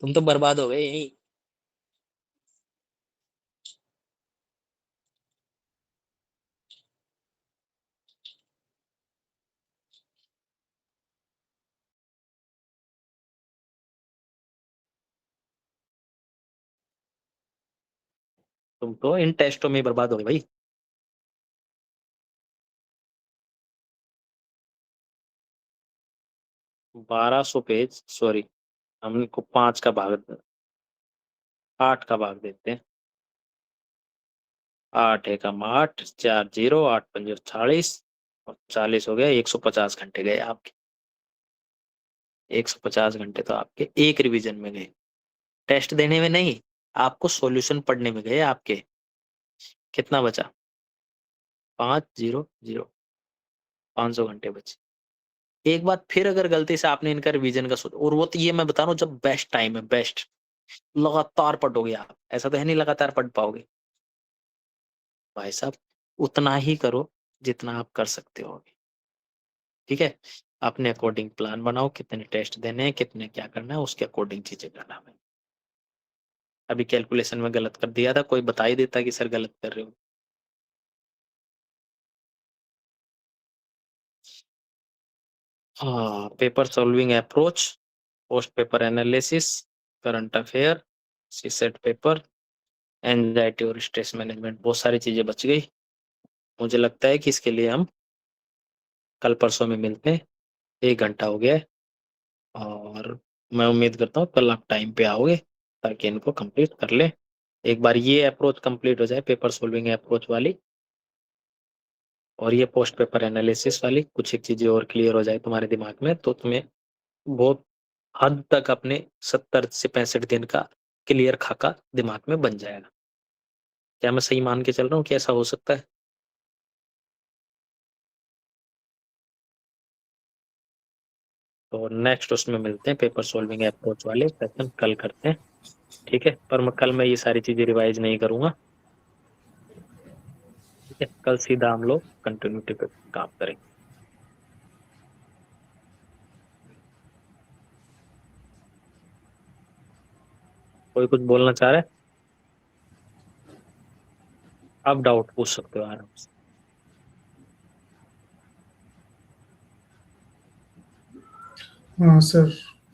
तुम तो बर्बाद हो गए यही। तुम तो इन टेस्टों में बर्बाद हो गए भाई। 1200 पेज, सॉरी, हमको 5 का भाग 8 का भाग देते हैं। 8 एकम 8, 4 0, 8 पंजे 40, और 40 हो गया, 150 घंटे गए आपके। 150 घंटे तो आपके एक रिवीजन में गए, टेस्ट देने में नहीं, आपको सॉल्यूशन पढ़ने में गए आपके। कितना बचा? 500, 500 घंटे बचे। एक बात फिर, अगर गलती से आपने इनका रिवीजन का सोचा, और वो तो ये मैं बता रहा हूँ जब बेस्ट टाइम है, बेस्ट, लगातार पढ़ोगे आप, ऐसा तो है नहीं लगातार पढ़ पाओगे भाई साहब। उतना ही करो जितना आप कर सकते हो, ठीक है। अपने अकॉर्डिंग प्लान बनाओ, कितने टेस्ट देने हैं, कितने क्या करना है, उसके अकॉर्डिंग चीजें करना है। अभी कैलकुलेशन में गलत कर दिया था, कोई बता ही देता कि सर गलत कर रहे हो। हाँ, paper solving approach, post paper analysis, current affair, CSAT paper, anxiety और स्ट्रेस मैनेजमेंट, बहुत सारी चीजें बच गई। मुझे लगता है कि इसके लिए हम कल परसों में मिलते हैं, 1 घंटा हो गया है, और मैं उम्मीद करता हूँ कल आप टाइम पे आओगे ताकि इनको कंप्लीट कर ले। एक बार ये अप्रोच कंप्लीट हो जाए, पेपर सॉल्विंग अप्रोच वाली, और ये पोस्ट पेपर एनालिसिस वाली, कुछ एक चीजें और क्लियर हो जाए तुम्हारे दिमाग में, तो तुम्हें बहुत हद तक अपने 70 से 65 दिन का क्लियर खाका दिमाग में बन जाएगा। क्या मैं सही मान के चल रहा हूँ कि ऐसा हो सकता है? तो नेक्स्ट उसमें मिलते हैं, पेपर सॉल्विंग अप्रोच वाले सेशन कल करते हैं, ठीक है। पर कल मैं ये सारी चीजें रिवाइज नहीं करूंगा, ठीक है। कल सीधा हम लोग कंटिन्यूटी पे काम करेंगे। कोई कुछ बोलना चाह रहा है? आप डाउट पूछ सकते हो आराम से। हाँ सर,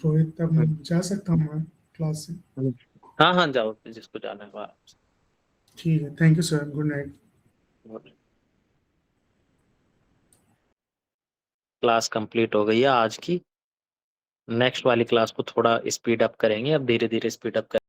रोहित, अब जा सकता हूँ मैं क्लास से? हाँ हाँ, जाओ जिसको जाना है वो आराम से। ठीक है, thank you sir, good night. Class complete हो गई है आज की। नेक्स्ट वाली क्लास को थोड़ा स्पीड अप करेंगे, अब धीरे धीरे स्पीड अप